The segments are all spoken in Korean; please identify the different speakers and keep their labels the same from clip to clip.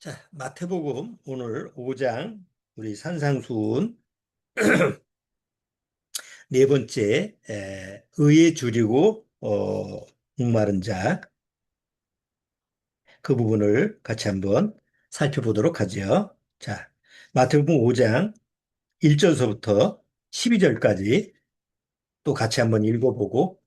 Speaker 1: 자, 마태복음 오늘 5장 우리 산상수훈 네 번째 의에 줄이고 목마른 자 그 부분을 같이 한번 살펴보도록 하죠. 자, 마태복음 5장 1절서부터 12절까지 또 같이 한번 읽어보고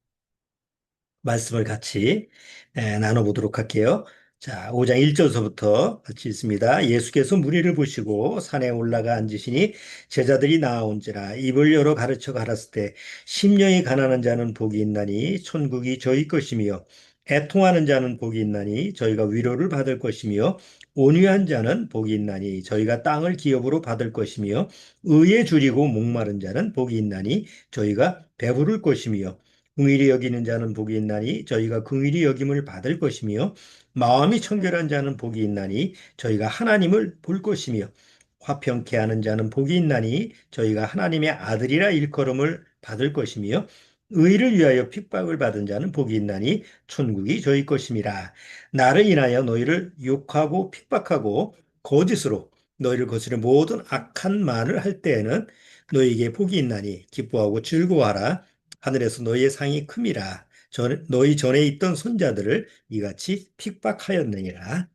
Speaker 1: 말씀을 같이 나눠보도록 할게요. 자, 5장 1절서부터 같이 읽습니다. 예수께서 무리를 보시고 산에 올라가 앉으시니 제자들이 나아온지라 입을 열어 가르쳐 가라사대 때 심령이 가난한 자는 복이 있나니 천국이 저희 것이며 애통하는 자는 복이 있나니 저희가 위로를 받을 것이며 온유한 자는 복이 있나니 저희가 땅을 기업으로 받을 것이며 의에 줄이고 목마른 자는 복이 있나니 저희가 배부를 것이며 긍휼히 여기는 자는 복이 있나니 저희가 긍휼히 여김을 받을 것이며 마음이 청결한 자는 복이 있나니 저희가 하나님을 볼 것이며 화평케 하는 자는 복이 있나니 저희가 하나님의 아들이라 일컬음을 받을 것이며 의를 위하여 핍박을 받은 자는 복이 있나니 천국이 저희 것임이라. 나를 인하여 너희를 욕하고 핍박하고 거짓으로 너희를 거스르는 모든 악한 말을 할 때에는 너희에게 복이 있나니 기뻐하고 즐거워하라. 하늘에서 너희의 상이 큼이라. 너희 전에 있던 손자들을 이같이 핍박하였느니라.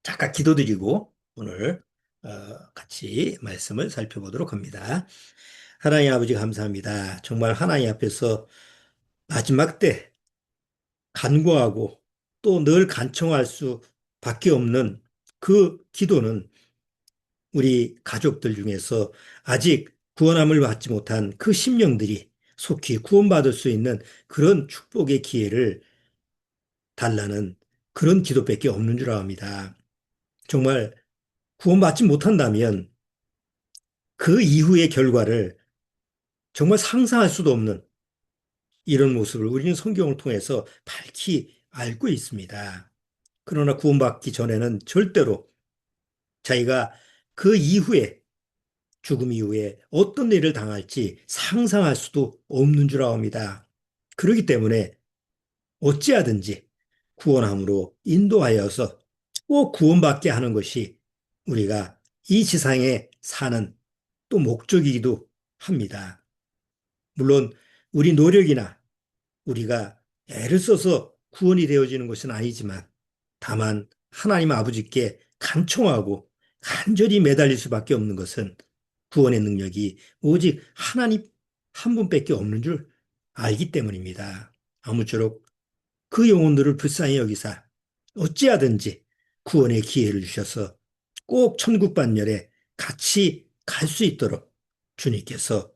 Speaker 1: 잠깐 기도드리고 오늘 같이 말씀을 살펴보도록 합니다. 하나님 아버지 감사합니다. 정말 하나님 앞에서 마지막 때 간구하고 또 늘 간청할 수밖에 없는 그 기도는 우리 가족들 중에서 아직 구원함을 받지 못한 그 심령들이 속히 구원받을 수 있는 그런 축복의 기회를 달라는 그런 기도밖에 없는 줄 압니다. 정말 구원받지 못한다면 그 이후의 결과를 정말 상상할 수도 없는 이런 모습을 우리는 성경을 통해서 밝히 알고 있습니다. 그러나 구원받기 전에는 절대로 자기가 그 이후에 죽음 이후에 어떤 일을 당할지 상상할 수도 없는 줄 압니다. 그렇기 때문에 어찌하든지 구원함으로 인도하여서 꼭 구원받게 하는 것이 우리가 이 지상에 사는 또 목적이기도 합니다. 물론 우리 노력이나 우리가 애를 써서 구원이 되어지는 것은 아니지만 다만 하나님 아버지께 간청하고 간절히 매달릴 수밖에 없는 것은 구원의 능력이 오직 하나님 한 분밖에 없는 줄 알기 때문입니다. 아무쪼록 그 영혼들을 불쌍히 여기사 어찌하든지 구원의 기회를 주셔서 꼭 천국 반열에 같이 갈 수 있도록 주님께서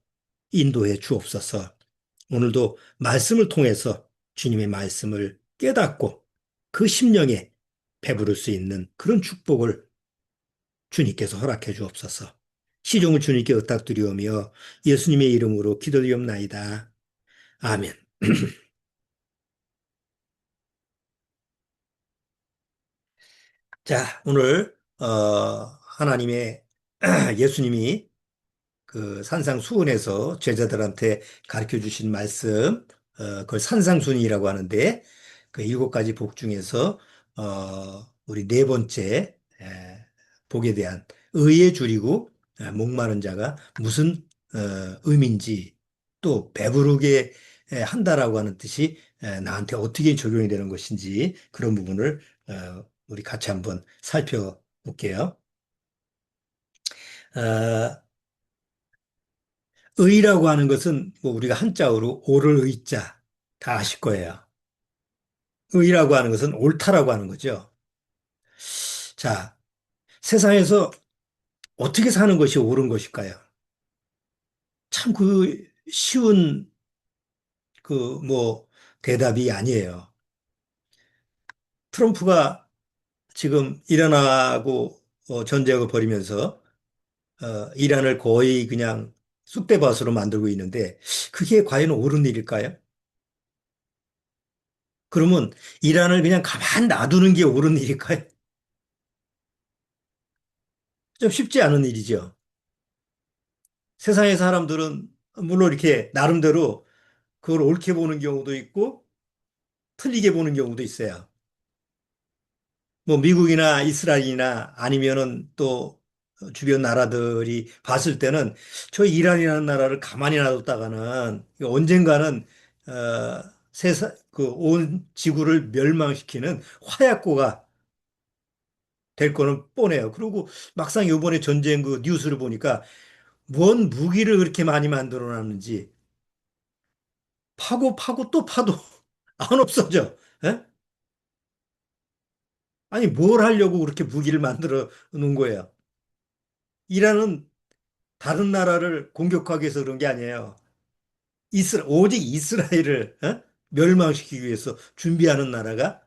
Speaker 1: 인도해 주옵소서. 오늘도 말씀을 통해서 주님의 말씀을 깨닫고 그 심령에 배부를 수 있는 그런 축복을 주님께서 허락해 주옵소서. 시종을 주님께 의탁드리오며 예수님의 이름으로 기도드리옵나이다. 아멘. 자, 오늘 하나님의 예수님이 그 산상수훈에서 제자들한테 가르쳐 주신 말씀, 그걸 산상순이라고 하는데 그 일곱 가지 복 중에서 우리 네 번째 복에 대한 의에 줄이고 목마른 자가 무슨 의미인지 또 배부르게 한다라고 하는 뜻이 나한테 어떻게 적용이 되는 것인지 그런 부분을 우리 같이 한번 살펴볼게요. 어, 의라고 하는 것은 뭐 우리가 한자어로 옳을 의자 다 아실 거예요. 의라고 하는 것은 옳다라고 하는 거죠. 자, 세상에서 어떻게 사는 것이 옳은 것일까요? 참 그 쉬운 그 뭐 대답이 아니에요. 트럼프가 지금 이란하고 전쟁을 벌이면서 이란을 거의 그냥 쑥대밭으로 만들고 있는데 그게 과연 옳은 일일까요? 그러면 이란을 그냥 가만 놔두는 게 옳은 일일까요? 좀 쉽지 않은 일이죠. 세상의 사람들은 물론 이렇게 나름대로 그걸 옳게 보는 경우도 있고 틀리게 보는 경우도 있어요. 뭐 미국이나 이스라엘이나 아니면은 또 주변 나라들이 봤을 때는 저 이란이라는 나라를 가만히 놔뒀다가는 언젠가는 세상 그 온 지구를 멸망시키는 화약고가 될 거는 뻔해요. 그리고 막상 이번에 전쟁 그 뉴스를 보니까 뭔 무기를 그렇게 많이 만들어 놨는지 파고 파고 또 파도 안 없어져. 예? 아니 뭘 하려고 그렇게 무기를 만들어 놓은 거예요. 이란은 다른 나라를 공격하기 위해서 그런 게 아니에요. 오직 이스라엘을 멸망시키기 위해서 준비하는 나라가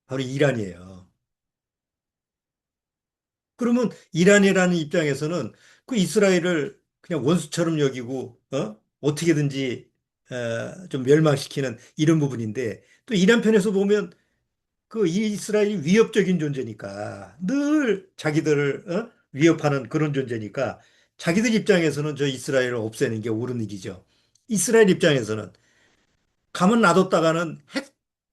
Speaker 1: 바로 이란이에요. 그러면 이란이라는 입장에서는 그 이스라엘을 그냥 원수처럼 여기고 어떻게든지 좀 멸망시키는 이런 부분인데 또 이란 편에서 보면 그 이스라엘이 위협적인 존재니까 늘 자기들을 위협하는 그런 존재니까 자기들 입장에서는 저 이스라엘을 없애는 게 옳은 일이죠. 이스라엘 입장에서는 가만 놔뒀다가는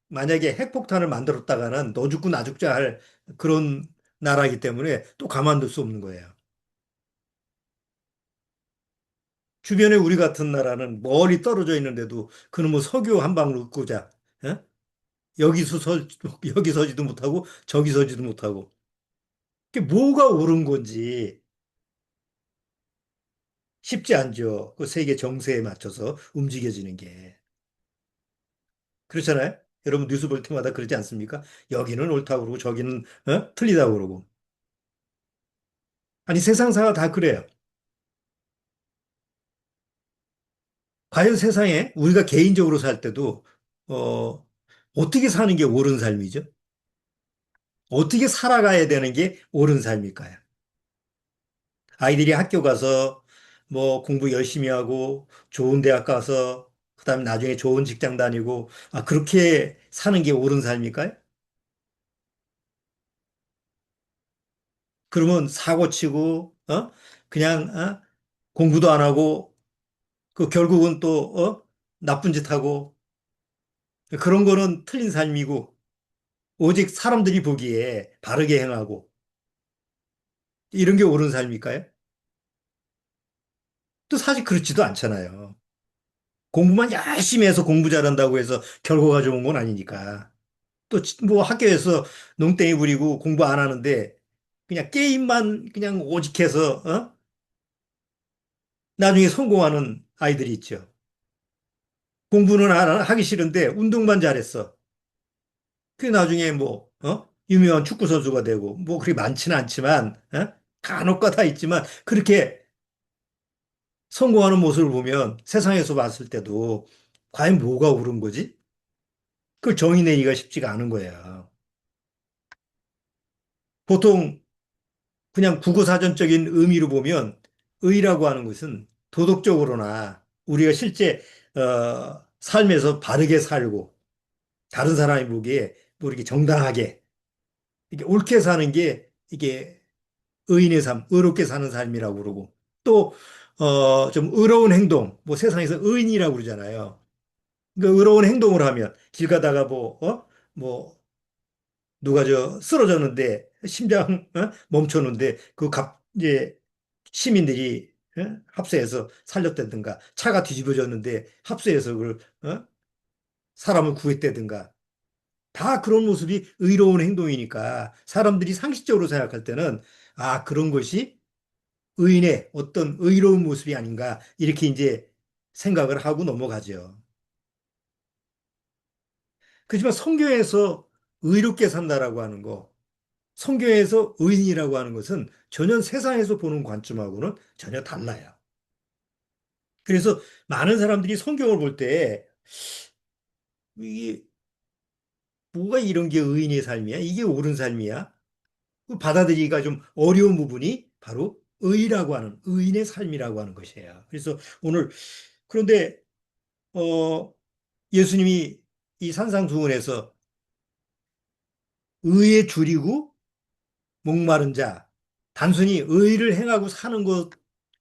Speaker 1: 만약에 핵폭탄을 만들었다가는 너 죽고 나 죽자 할 그런 나라이기 때문에 또 가만둘 수 없는 거예요. 주변에 우리 같은 나라는 멀리 떨어져 있는데도 그놈의 뭐 석유 한 방울 얻고자 어? 여기서 여기 서지도 못하고 저기 서지도 못하고 그게 뭐가 옳은 건지 쉽지 않죠. 그 세계 정세에 맞춰서 움직여지는 게. 그렇잖아요. 여러분 뉴스 볼 때마다 그러지 않습니까? 여기는 옳다고 그러고 저기는 틀리다고 그러고. 아니 세상사가 다 그래요. 과연 세상에 우리가 개인적으로 살 때도 어, 어떻게 사는 게 옳은 삶이죠? 어떻게 살아가야 되는 게 옳은 삶일까요? 아이들이 학교 가서 뭐 공부 열심히 하고 좋은 대학 가서 그다음에 나중에 좋은 직장 다니고 그렇게 사는 게 옳은 삶일까요? 그러면 사고 치고 그냥 공부도 안 하고 그 결국은 또 나쁜 짓 하고 그런 거는 틀린 삶이고 오직 사람들이 보기에 바르게 행하고 이런 게 옳은 삶일까요? 또 사실 그렇지도 않잖아요. 공부만 열심히 해서 공부 잘한다고 해서 결과가 좋은 건 아니니까. 또 뭐 학교에서 농땡이 부리고 공부 안 하는데 그냥 게임만 그냥 오직해서 나중에 성공하는 아이들이 있죠. 공부는 하기 싫은데 운동만 잘했어. 그 나중에 뭐 유명한 축구 선수가 되고 뭐 그렇게 많지는 않지만 간혹 가다 있지만 그렇게 성공하는 모습을 보면 세상에서 봤을 때도 과연 뭐가 옳은 거지? 그걸 정의 내리기가 쉽지가 않은 거예요. 보통 그냥 국어사전적인 의미로 보면 의라고 하는 것은 도덕적으로나 우리가 실제 삶에서 바르게 살고 다른 사람이 보기에 뭐 이렇게 정당하게 이렇게 옳게 사는 게 이게 의인의 삶, 의롭게 사는 삶이라고 그러고 또 좀 의로운 행동, 뭐 세상에서 의인이라고 그러잖아요. 그 의로운 행동을 하면 길 가다가 뭐 누가 저 쓰러졌는데 심장 멈췄는데 이제 시민들이 합세해서 살렸다든가 차가 뒤집어졌는데 합세해서 그걸 사람을 구했다든가 다 그런 모습이 의로운 행동이니까 사람들이 상식적으로 생각할 때는 그런 것이 의인의 어떤 의로운 모습이 아닌가 이렇게 이제 생각을 하고 넘어가죠. 그렇지만 성경에서 의롭게 산다라고 하는 거 성경에서 의인이라고 하는 것은 전혀 세상에서 보는 관점하고는 전혀 달라요. 그래서 많은 사람들이 성경을 볼 때 이게 뭐가 이런 게 의인의 삶이야? 이게 옳은 삶이야? 그 받아들이기가 좀 어려운 부분이 바로 의라고 하는 의인의 삶이라고 하는 것이에요. 그래서 오늘 그런데 어, 예수님이 이 산상수훈에서 의에 줄이고 목마른 자, 단순히 의를 행하고 사는 것,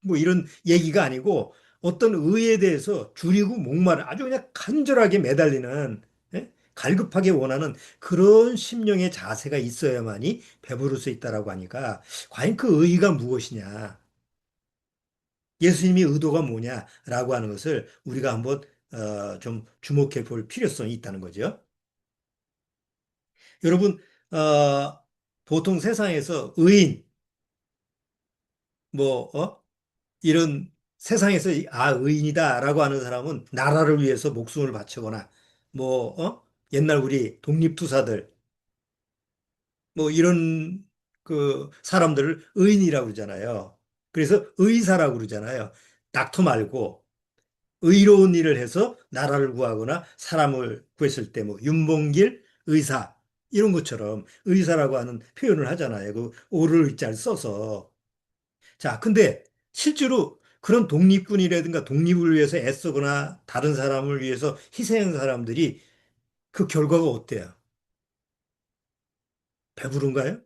Speaker 1: 뭐 이런 얘기가 아니고 어떤 의에 대해서 줄이고 목마른 아주 그냥 간절하게 매달리는 예? 갈급하게 원하는 그런 심령의 자세가 있어야만이 배부를 수 있다라고 하니까 과연 그 의의가 무엇이냐? 예수님의 의도가 뭐냐라고 하는 것을 우리가 한번 좀 주목해 볼 필요성이 있다는 거죠. 여러분, 보통 세상에서 의인, 뭐, 이런 세상에서 의인이다라고 하는 사람은 나라를 위해서 목숨을 바치거나, 뭐, 옛날 우리 독립투사들, 뭐 이런 그 사람들을 의인이라고 그러잖아요. 그래서 의사라고 그러잖아요. 닥터 말고 의로운 일을 해서 나라를 구하거나 사람을 구했을 때 뭐 윤봉길 의사 이런 것처럼 의사라고 하는 표현을 하잖아요. 그 오를 의자를 써서. 자, 근데 실제로 그런 독립군이라든가 독립을 위해서 애쓰거나 다른 사람을 위해서 희생한 사람들이 그 결과가 어때요? 배부른가요?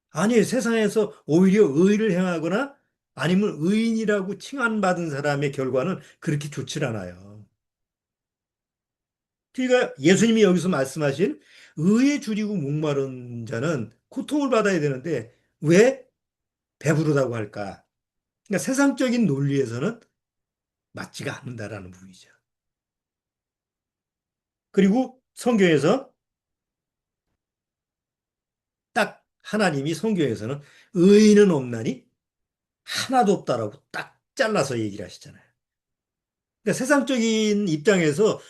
Speaker 1: 아니, 세상에서 오히려 의를 행하거나 아니면 의인이라고 칭함받은 사람의 결과는 그렇게 좋지 않아요. 그러니까 예수님이 여기서 말씀하신 의에 줄이고 목마른 자는 고통을 받아야 되는데 왜 배부르다고 할까? 그러니까 세상적인 논리에서는 맞지가 않는다라는 부분이죠. 그리고 성경에서 딱 하나님이 성경에서는 의인은 없나니 하나도 없다라고 딱 잘라서 얘기를 하시잖아요. 그러니까 세상적인 입장에서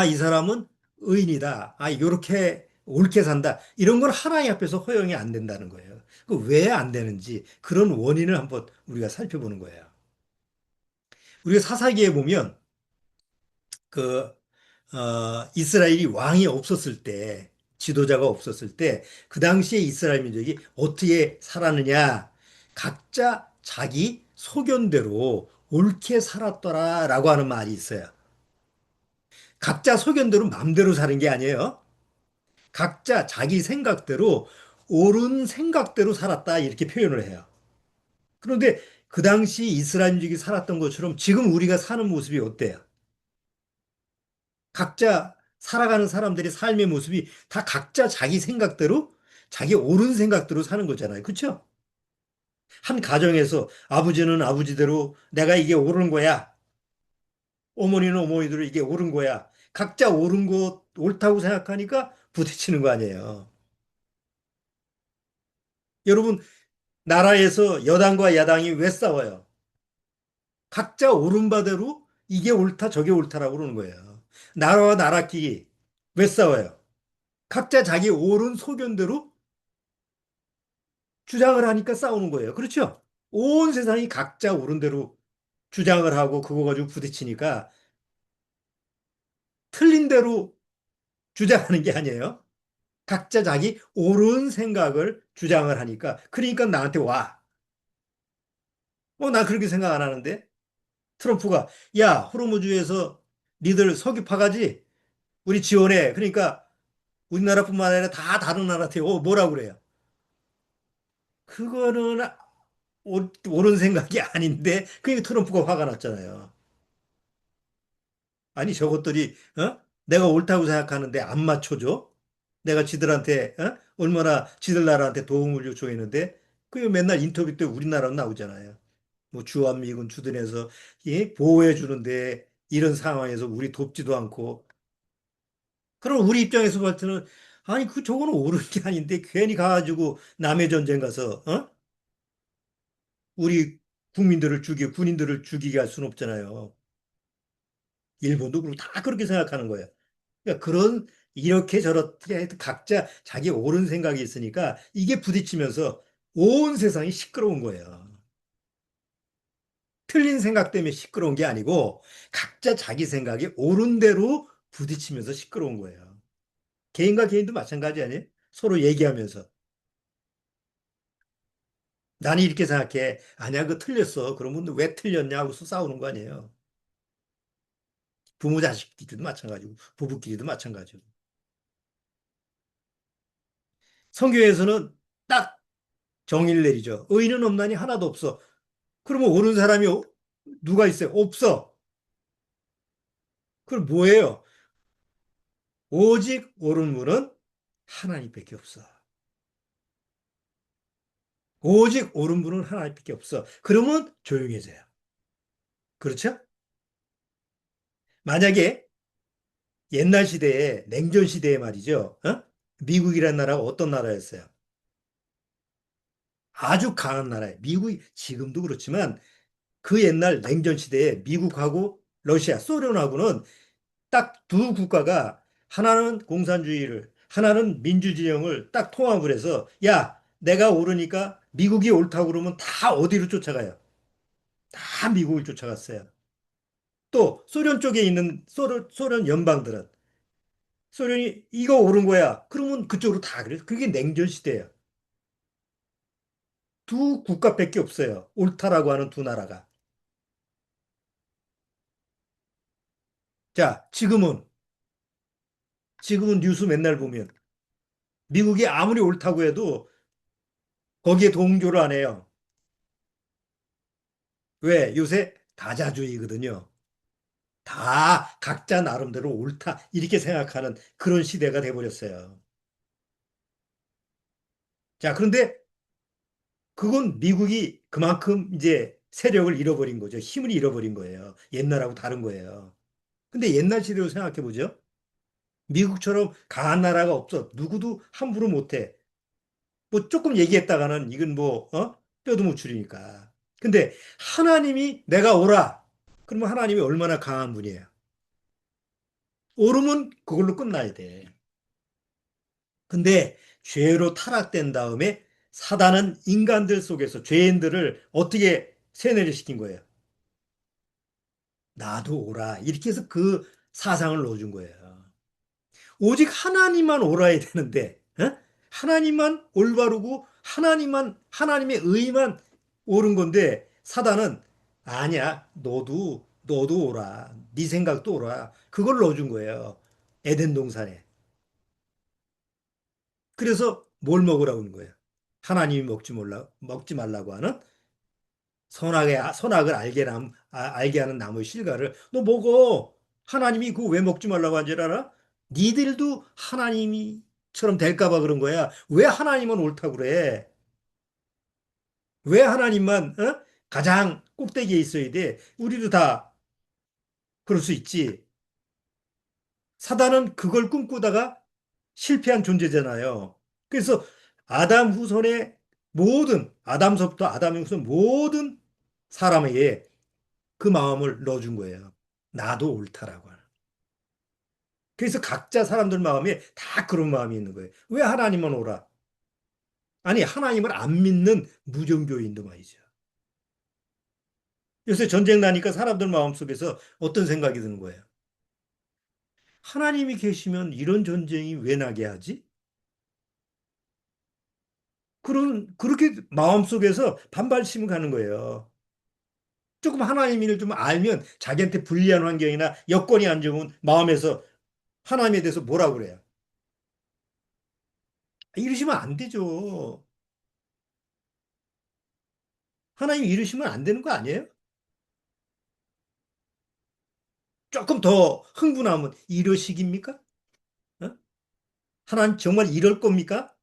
Speaker 1: 이 사람은 의인이다. 요렇게 옳게 산다. 이런 건 하나님 앞에서 허용이 안 된다는 거예요. 그 왜 안 되는지 그런 원인을 한번 우리가 살펴보는 거예요. 우리가 사사기에 보면 그 이스라엘이 왕이 없었을 때 지도자가 없었을 때 그 당시에 이스라엘 민족이 어떻게 살았느냐 각자 자기 소견대로 옳게 살았더라라고 하는 말이 있어요. 각자 소견대로 마음대로 사는 게 아니에요. 각자 자기 생각대로 옳은 생각대로 살았다 이렇게 표현을 해요. 그런데 그 당시 이스라엘족이 살았던 것처럼 지금 우리가 사는 모습이 어때요? 각자 살아가는 사람들의 삶의 모습이 다 각자 자기 생각대로 자기 옳은 생각대로 사는 거잖아요. 그렇죠? 한 가정에서 아버지는 아버지대로 내가 이게 옳은 거야. 어머니는 어머니대로 이게 옳은 거야. 각자 옳은 거 옳다고 생각하니까 부딪히는 거 아니에요. 여러분, 나라에서 여당과 야당이 왜 싸워요? 각자 옳은 바대로 이게 옳다, 저게 옳다라고 그러는 거예요. 나라와 나라끼리 왜 싸워요? 각자 자기 옳은 소견대로 주장을 하니까 싸우는 거예요. 그렇죠? 온 세상이 각자 옳은 대로 주장을 하고 그거 가지고 부딪히니까 틀린 대로 주장하는 게 아니에요. 각자 자기 옳은 생각을 주장을 하니까 그러니까 나한테 와. 나 그렇게 생각 안 하는데 트럼프가 야, 호르무즈에서 니들 석유 파가지? 우리 지원해. 그러니까 우리나라뿐만 아니라 다 다른 나라한테 뭐라고 그래요? 그거는 옳은 생각이 아닌데 그게 트럼프가 화가 났잖아요. 아니 저것들이 내가 옳다고 생각하는데 안 맞춰줘? 내가 지들한테 얼마나 지들 나라한테 도움을 요청했는데 그게 맨날 인터뷰 때 우리나라 나오잖아요. 뭐 주한미군 주둔해서 보호해 주는데 이런 상황에서 우리 돕지도 않고 그럼 우리 입장에서 볼 때는 아니 그 저거는 옳은 게 아닌데 괜히 가가지고 남의 전쟁 가서 우리 국민들을 군인들을 죽이게 할 수는 없잖아요. 일본도 그렇고 다 그렇게 생각하는 거예요. 그러니까 이렇게 저렇게 해도 각자 자기 옳은 생각이 있으니까 이게 부딪히면서 온 세상이 시끄러운 거예요. 틀린 생각 때문에 시끄러운 게 아니고 각자 자기 생각이 옳은 대로 부딪히면서 시끄러운 거예요. 개인과 개인도 마찬가지 아니에요? 서로 얘기하면서. 나는 이렇게 생각해. 아니야, 그거 틀렸어. 그러면 왜 틀렸냐 하고서 싸우는 거 아니에요. 부모 자식끼리도 마찬가지고, 부부끼리도 마찬가지고. 성경에서는 딱 정의를 내리죠. 의인은 없나니 하나도 없어. 그러면 옳은 사람이 누가 있어요? 없어. 그럼 뭐예요? 오직 옳은 분은 하나님밖에 없어. 오직 옳은 분은 하나님밖에 없어. 그러면 조용해져요. 그렇죠? 만약에 옛날 시대에 냉전 시대에 말이죠. 어? 미국이라는 나라가 어떤 나라였어요? 아주 강한 나라예요. 미국이 지금도 그렇지만 그 옛날 냉전 시대에 미국하고 러시아, 소련하고는 딱 두 국가가 하나는 공산주의를, 하나는 민주진영을 딱 통합을 해서 야, 내가 옳으니까 미국이 옳다고 그러면 다 어디로 쫓아가요? 다 미국을 쫓아갔어요. 또 소련 쪽에 있는 소련 연방들은 소련이 이거 옳은 거야. 그러면 그쪽으로 다 그래. 그게 냉전 시대예요. 두 국가밖에 없어요. 옳다라고 하는 두 나라가. 자, 지금은 뉴스 맨날 보면 미국이 아무리 옳다고 해도 거기에 동조를 안 해요. 왜? 요새 다자주의거든요. 다 각자 나름대로 옳다 이렇게 생각하는 그런 시대가 돼버렸어요. 자, 그런데 그건 미국이 그만큼 이제 세력을 잃어버린 거죠. 힘을 잃어버린 거예요. 옛날하고 다른 거예요. 근데 옛날 시대로 생각해 보죠. 미국처럼 강한 나라가 없어. 누구도 함부로 못해. 뭐 조금 얘기했다가는 이건 뭐, 뼈도 못 추리니까. 근데 하나님이 내가 오라. 그러면 하나님이 얼마나 강한 분이에요. 오르면 그걸로 끝나야 돼. 근데 죄로 타락된 다음에 사단은 인간들 속에서 죄인들을 어떻게 세뇌를 시킨 거예요? 나도 오라. 이렇게 해서 그 사상을 넣어준 거예요. 오직 하나님만 옳아야 되는데, 하나님만 올바르고, 하나님의 의만 옳은 건데, 사단은, 아니야, 너도 옳아. 네 생각도 옳아. 그걸 넣어준 거예요. 에덴 동산에. 그래서 뭘 먹으라고 하는 거예요? 하나님이 먹지 말라고 하는 선악을 알게 하는 나무의 실과를 너 먹어. 하나님이 그거 왜 먹지 말라고 한 줄 알아? 니들도 하나님이처럼 될까 봐 그런 거야. 왜 하나님은 옳다고 그래? 왜 하나님만 가장 꼭대기에 있어야 돼? 우리도 다 그럴 수 있지. 사단은 그걸 꿈꾸다가 실패한 존재잖아요. 그래서 아담서부터 아담 후손 모든 사람에게 그 마음을 넣어준 거예요. 나도 옳다라고 하는. 그래서 각자 사람들 마음에 다 그런 마음이 있는 거예요. 왜 하나님만 오라? 아니, 하나님을 안 믿는 무종교인도 말이죠. 요새 전쟁 나니까 사람들 마음속에서 어떤 생각이 드는 거예요? 하나님이 계시면 이런 전쟁이 왜 나게 하지? 그렇게 마음속에서 반발심을 가는 거예요. 조금 하나님을 좀 알면 자기한테 불리한 환경이나 여건이 안 좋으면 마음에서 하나님에 대해서 뭐라 그래요? 이러시면 안 되죠. 하나님 이러시면 안 되는 거 아니에요? 조금 더 흥분하면 이러시깁니까? 어? 하나님 정말 이럴 겁니까?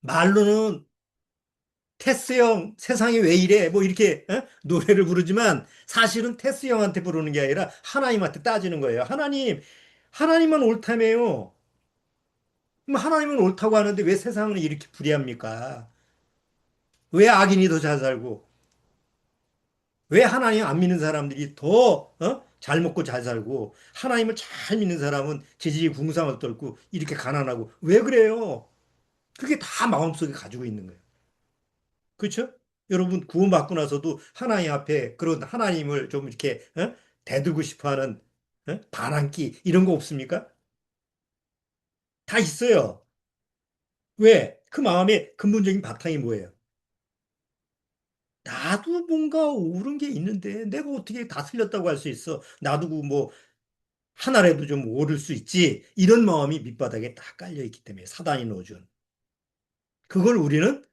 Speaker 1: 말로는 테스 형 세상이 왜 이래? 뭐 이렇게 노래를 부르지만 사실은 테스 형한테 부르는 게 아니라 하나님한테 따지는 거예요. 하나님만 옳다며요. 그럼 하나님은 옳다고 하는데 왜 세상은 이렇게 불의합니까? 왜 악인이 더 잘 살고 왜 하나님 안 믿는 사람들이 더 잘 먹고 잘 살고 하나님을 잘 믿는 사람은 재질이 궁상을 떨고 이렇게 가난하고 왜 그래요? 그게 다 마음속에 가지고 있는 거예요. 그렇죠? 여러분 구원받고 나서도 하나님 앞에 그런 하나님을 좀 이렇게 대들고 싶어하는 반항기 이런 거 없습니까? 다 있어요. 왜? 그 마음의 근본적인 바탕이 뭐예요? 나도 뭔가 옳은 게 있는데 내가 어떻게 다 틀렸다고 할 수 있어? 나도 그뭐 하나라도 좀 오를 수 있지. 이런 마음이 밑바닥에 딱 깔려 있기 때문에 사단이 넣어준. 그걸 우리는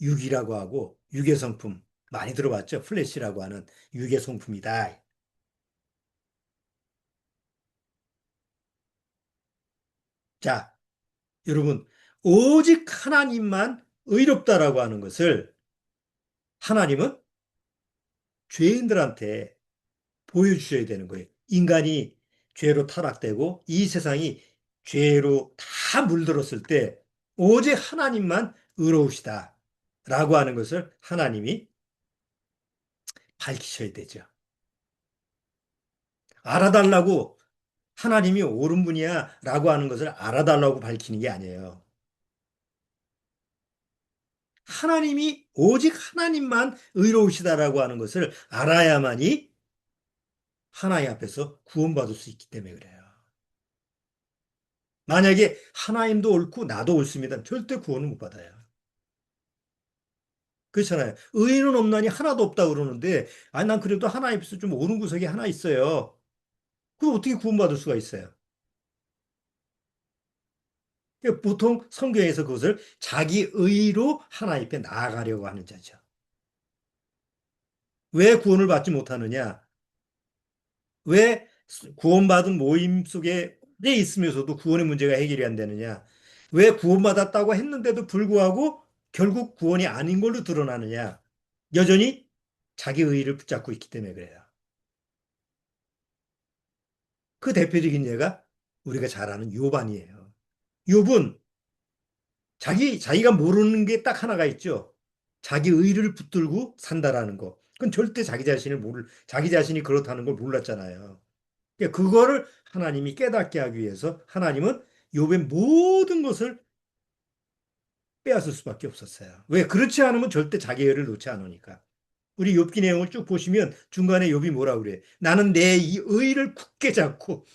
Speaker 1: 육이라고 하고 육의 성품. 많이 들어봤죠? 플래시라고 하는 유괴 성품이다. 자, 여러분, 오직 하나님만 의롭다라고 하는 것을 하나님은 죄인들한테 보여주셔야 되는 거예요. 인간이 죄로 타락되고 이 세상이 죄로 다 물들었을 때 오직 하나님만 의로우시다. 라고 하는 것을 하나님이 밝히셔야 되죠. 알아달라고 하나님이 옳은 분이야 라고 하는 것을 알아달라고 밝히는 게 아니에요. 하나님이 오직 하나님만 의로우시다라고 하는 것을 알아야만이 하나님 앞에서 구원받을 수 있기 때문에 그래요. 만약에 하나님도 옳고 나도 옳습니다. 절대 구원을 못 받아요. 그렇잖아요. 의인은 없나니 하나도 없다 그러는데, 아니, 난 그래도 하나님 앞에서 좀 옳은 구석이 하나 있어요. 그럼 어떻게 구원받을 수가 있어요? 그러니까 보통 성경에서 그것을 자기 의로 하나님 앞에 나아가려고 하는 자죠. 왜 구원을 받지 못하느냐? 왜 구원받은 모임 속에 오래 있으면서도 구원의 문제가 해결이 안 되느냐? 왜 구원받았다고 했는데도 불구하고 결국 구원이 아닌 걸로 드러나느냐? 여전히 자기 의의를 붙잡고 있기 때문에 그래요. 그 대표적인 예가 우리가 잘 아는 욥안이에요. 욥은 자기가 모르는 게 딱 하나가 있죠. 자기 의의를 붙들고 산다라는 거. 그건 절대 자기 자신이 그렇다는 걸 몰랐잖아요. 그러니까 그거를 하나님이 깨닫게 하기 위해서 하나님은 욥의 모든 것을 빼앗을 수밖에 없었어요. 왜? 그렇지 않으면 절대 자기 의를 놓지 않으니까. 우리 욥기 내용을 쭉 보시면 중간에 욥이 뭐라 그래? 나는 내 이 의를 굳게 잡고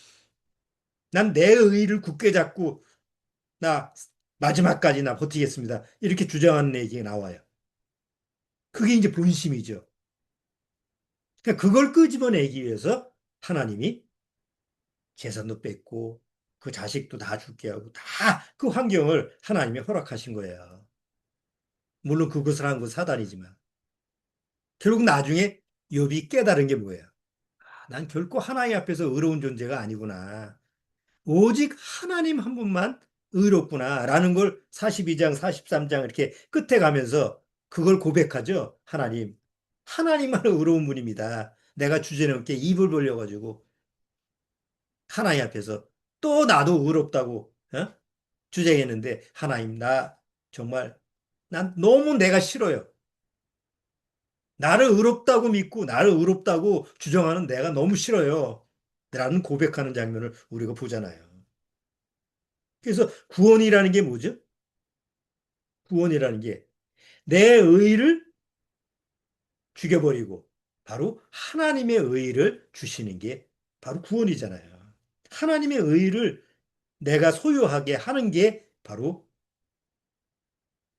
Speaker 1: 난 내 의를 굳게 잡고 나 마지막까지 나 버티겠습니다. 이렇게 주장하는 얘기가 나와요. 그게 이제 본심이죠. 그러니까 그걸 끄집어내기 위해서 하나님이 재산도 뺏고 그 자식도 다 죽게 하고 다 그 환경을 하나님이 허락하신 거예요. 물론 그것을 한 건 사단이지만 결국 나중에 욥이 깨달은 게 뭐예요? 아, 난 결코 하나님 앞에서 의로운 존재가 아니구나. 오직 하나님 한 분만 의롭구나라는 걸 42장, 43장 이렇게 끝에 가면서 그걸 고백하죠. 하나님. 하나님만 의로운 분입니다. 내가 주제넘게 입을 벌려가지고 하나님 앞에서 또 나도 의롭다고 어? 주장했는데 하나님 나 정말 난 너무 내가 싫어요. 나를 의롭다고 믿고 나를 의롭다고 주장하는 내가 너무 싫어요. 라는 고백하는 장면을 우리가 보잖아요. 그래서 구원이라는 게 뭐죠? 구원이라는 게 내 의를 죽여버리고 바로 하나님의 의를 주시는 게 바로 구원이잖아요. 하나님의 의를 내가 소유하게 하는 게 바로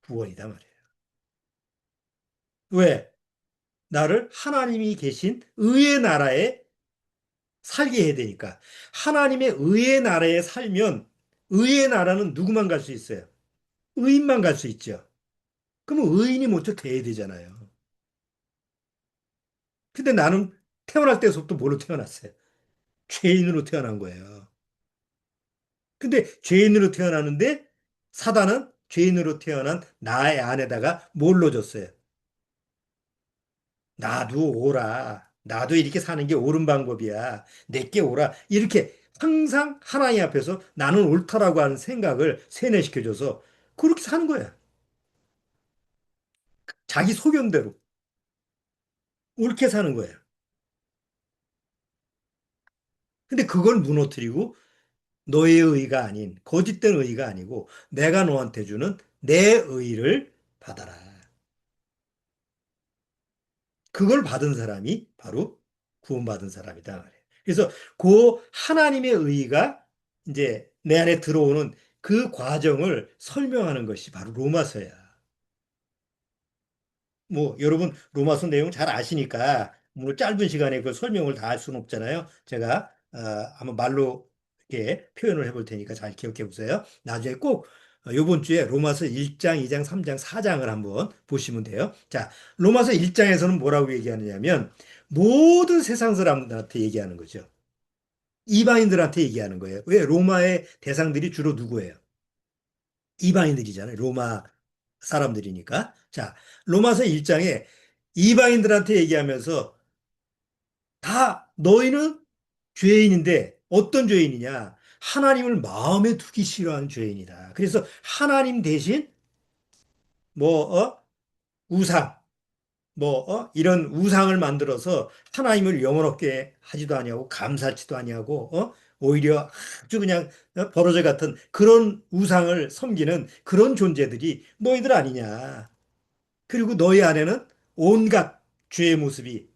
Speaker 1: 구원이다 말이에요. 왜? 나를 하나님이 계신 의의 나라에 살게 해야 되니까. 하나님의 의의 나라에 살면 의의 나라는 누구만 갈 수 있어요? 의인만 갈 수 있죠. 그러면 의인이 먼저 돼야 되잖아요. 근데 나는 태어날 때부터 뭘로 태어났어요? 죄인으로 태어난 거예요. 근데 죄인으로 태어나는데 사단은 죄인으로 태어난 나의 안에다가 뭘 넣어줬어요? 나도 오라. 나도 이렇게 사는 게 옳은 방법이야. 내게 오라. 이렇게 항상 하나님 앞에서 나는 옳다라고 하는 생각을 세뇌시켜줘서 그렇게 사는 거야. 자기 소견대로 옳게 사는 거야. 근데 그걸 무너뜨리고 너의 의가 아닌 거짓된 의가 아니고 내가 너한테 주는 내 의를 받아라. 그걸 받은 사람이 바로 구원받은 사람이다 말이에요. 그래서 그 하나님의 의가 이제 내 안에 들어오는 그 과정을 설명하는 것이 바로 로마서야. 뭐 여러분 로마서 내용 잘 아시니까 뭐 짧은 시간에 그 설명을 다 할 수는 없잖아요. 제가 한번 말로 이렇게 표현을 해볼 테니까 잘 기억해 보세요. 나중에 꼭 요번 주에 로마서 1장, 2장, 3장, 4장을 한번 보시면 돼요. 자, 로마서 1장에서는 뭐라고 얘기하느냐면 모든 세상 사람들한테 얘기하는 거죠. 이방인들한테 얘기하는 거예요. 왜? 로마의 대상들이 주로 누구예요? 이방인들이잖아요. 로마 사람들이니까. 자, 로마서 1장에 이방인들한테 얘기하면서 다 너희는 죄인인데 어떤 죄인이냐? 하나님을 마음에 두기 싫어하는 죄인이다. 그래서 하나님 대신 뭐, 우상, 이런 우상을 만들어서 하나님을 영원롭게 하지도 아니하고 감사치도 아니하고, 오히려 아주 그냥 버러져 같은 그런 우상을 섬기는 그런 존재들이 너희들 아니냐. 그리고 너희 안에는 온갖 죄의 모습이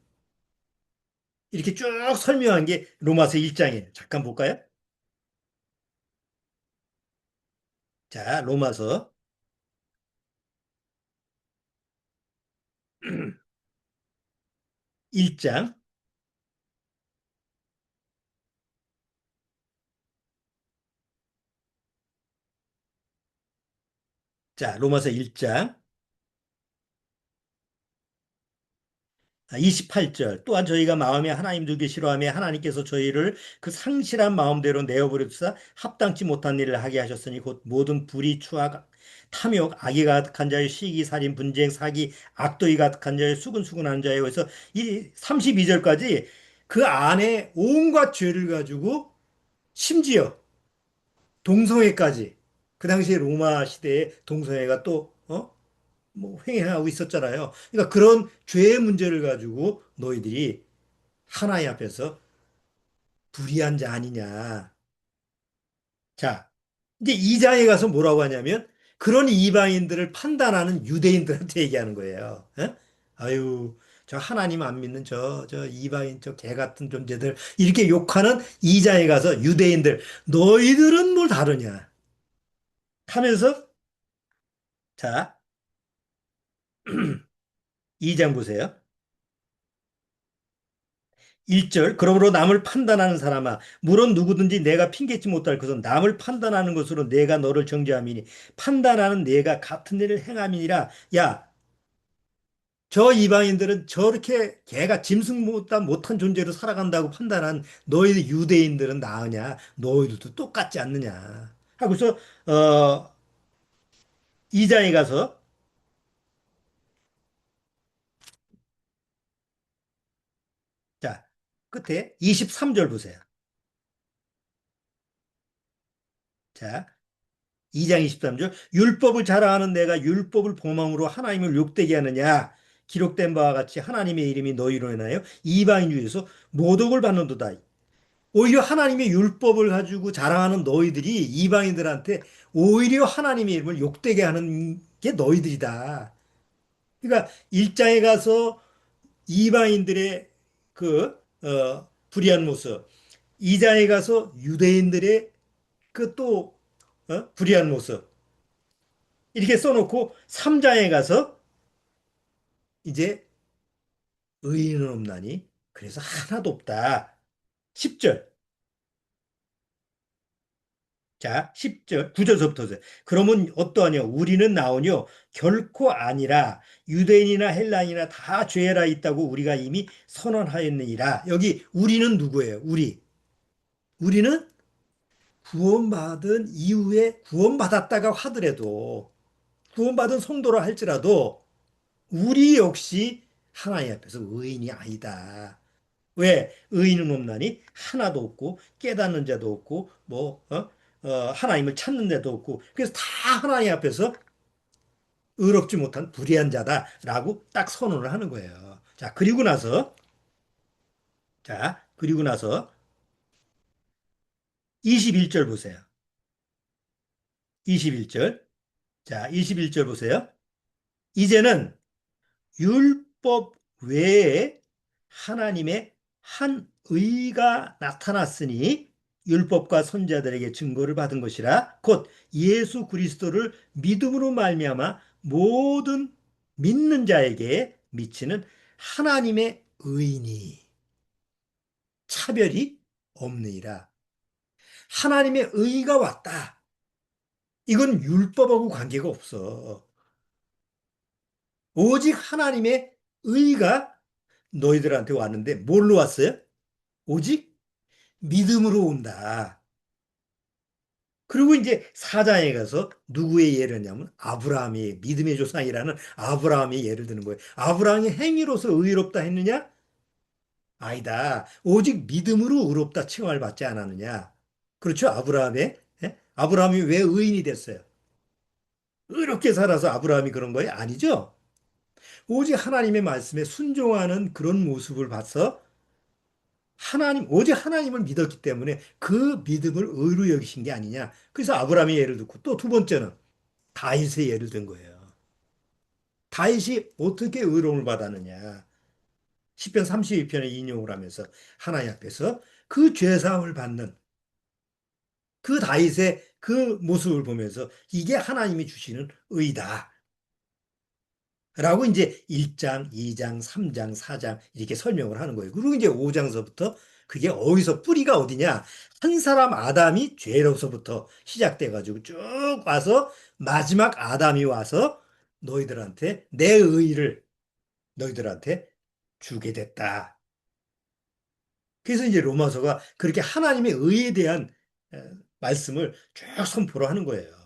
Speaker 1: 이렇게 쭉 설명한 게 로마서 1장이에요. 잠깐 볼까요? 자, 로마서 1장. 자, 로마서 1장. 28절. 또한 저희가 마음에 하나님 두기 싫어하며 하나님께서 저희를 그 상실한 마음대로 내어버려두사 합당치 못한 일을 하게 하셨으니 곧 모든 불의, 추악, 탐욕, 악이 가득한 자의 시기, 살인, 분쟁, 사기, 악도이 가득한 자의 수근수근한 자에 의해서 이 32절까지 그 안에 온갖 죄를 가지고 심지어 동성애까지 그 당시에 로마 시대에 동성애가 또 뭐 횡행하고 있었잖아요. 그러니까 그런 죄의 문제를 가지고 너희들이 하나님 앞에서 불의한 자 아니냐. 자, 이제 이장에 가서 뭐라고 하냐면 그런 이방인들을 판단하는 유대인들한테 얘기하는 거예요. 아유, 저 하나님 안 믿는 저 이방인 저 개 같은 존재들 이렇게 욕하는 이장에 가서 유대인들 너희들은 뭘 다르냐 하면서 자, 2장 보세요. 1절, 그러므로 남을 판단하는 사람아, 물론 누구든지 내가 핑계치 못할 것은 남을 판단하는 것으로 내가 너를 정죄함이니, 판단하는 내가 같은 일을 행함이니라. 야, 저 이방인들은 저렇게 걔가 짐승보다 못한 존재로 살아간다고 판단한 너희 유대인들은 나으냐? 너희들도 똑같지 않느냐? 하고서, 2장에 가서, 자, 끝에 23절 보세요. 자, 2장 23절 율법을 자랑하는 내가 율법을 범함으로 하나님을 욕되게 하느냐 기록된 바와 같이 하나님의 이름이 너희로 인하여 이방인 중에서 모독을 받는도다. 오히려 하나님의 율법을 가지고 자랑하는 너희들이 이방인들한테 오히려 하나님의 이름을 욕되게 하는 게 너희들이다. 그러니까 일장에 가서 이방인들의 그 불의한 모습, 2장에 가서 유대인들의 그 또 불의한 모습 이렇게 써놓고 3장에 가서 이제 의인은 없나니 그래서 하나도 없다. 10절. 자, 10절, 9절서부터. 그러면 어떠하냐? 우리는 나오뇨? 결코 아니라 유대인이나 헬라인이나 다 죄라 있다고 우리가 이미 선언하였느니라. 여기 우리는 누구예요? 우리. 우리는 구원받은 이후에 구원받았다가 하더라도 구원받은 성도라 할지라도 우리 역시 하나님 앞에서 의인이 아니다. 왜? 의인은 없나니 하나도 없고 깨닫는 자도 없고 하나님을 찾는 자도 없고 그래서 다 하나님 앞에서 의롭지 못한 불의한 자다라고 딱 선언을 하는 거예요. 자, 그리고 나서 21절 보세요. 21절. 자, 21절 보세요. 이제는 율법 외에 하나님의 한 의가 나타났으니 율법과 선자들에게 증거를 받은 것이라 곧 예수 그리스도를 믿음으로 말미암아 모든 믿는 자에게 미치는 하나님의 의인이 차별이 없느니라. 하나님의 의가 왔다. 이건 율법하고 관계가 없어. 오직 하나님의 의가 너희들한테 왔는데 뭘로 왔어요? 오직 믿음으로 온다. 그리고 이제 사장에 가서 누구의 예를 들냐면 아브라함의 믿음의 조상이라는 아브라함의 예를 드는 거예요. 아브라함이 행위로서 의롭다 했느냐? 아니다. 오직 믿음으로 의롭다 칭함을 받지 않았느냐? 그렇죠? 아브라함의 예? 아브라함이 왜 의인이 됐어요? 의롭게 살아서 아브라함이 그런 거예요? 아니죠? 오직 하나님의 말씀에 순종하는 그런 모습을 봐서 오직 하나님을 믿었기 때문에 그 믿음을 의로 여기신 게 아니냐. 그래서 아브라함의 예를 듣고 또 두 번째는 다윗의 예를 든 거예요. 다윗이 어떻게 의로움을 받았느냐. 시편 32편에 인용을 하면서 하나님 앞에서 그 죄사함을 받는 그 다윗의 그 모습을 보면서 이게 하나님이 주시는 의다. 라고 이제 1장, 2장, 3장, 4장 이렇게 설명을 하는 거예요. 그리고 이제 5장서부터 그게 어디서 뿌리가 어디냐? 한 사람 아담이 죄로서부터 시작돼 가지고 쭉 와서 마지막 아담이 와서 너희들한테 내 의를 너희들한테 주게 됐다. 그래서 이제 로마서가 그렇게 하나님의 의에 대한 말씀을 쭉 선포를 하는 거예요.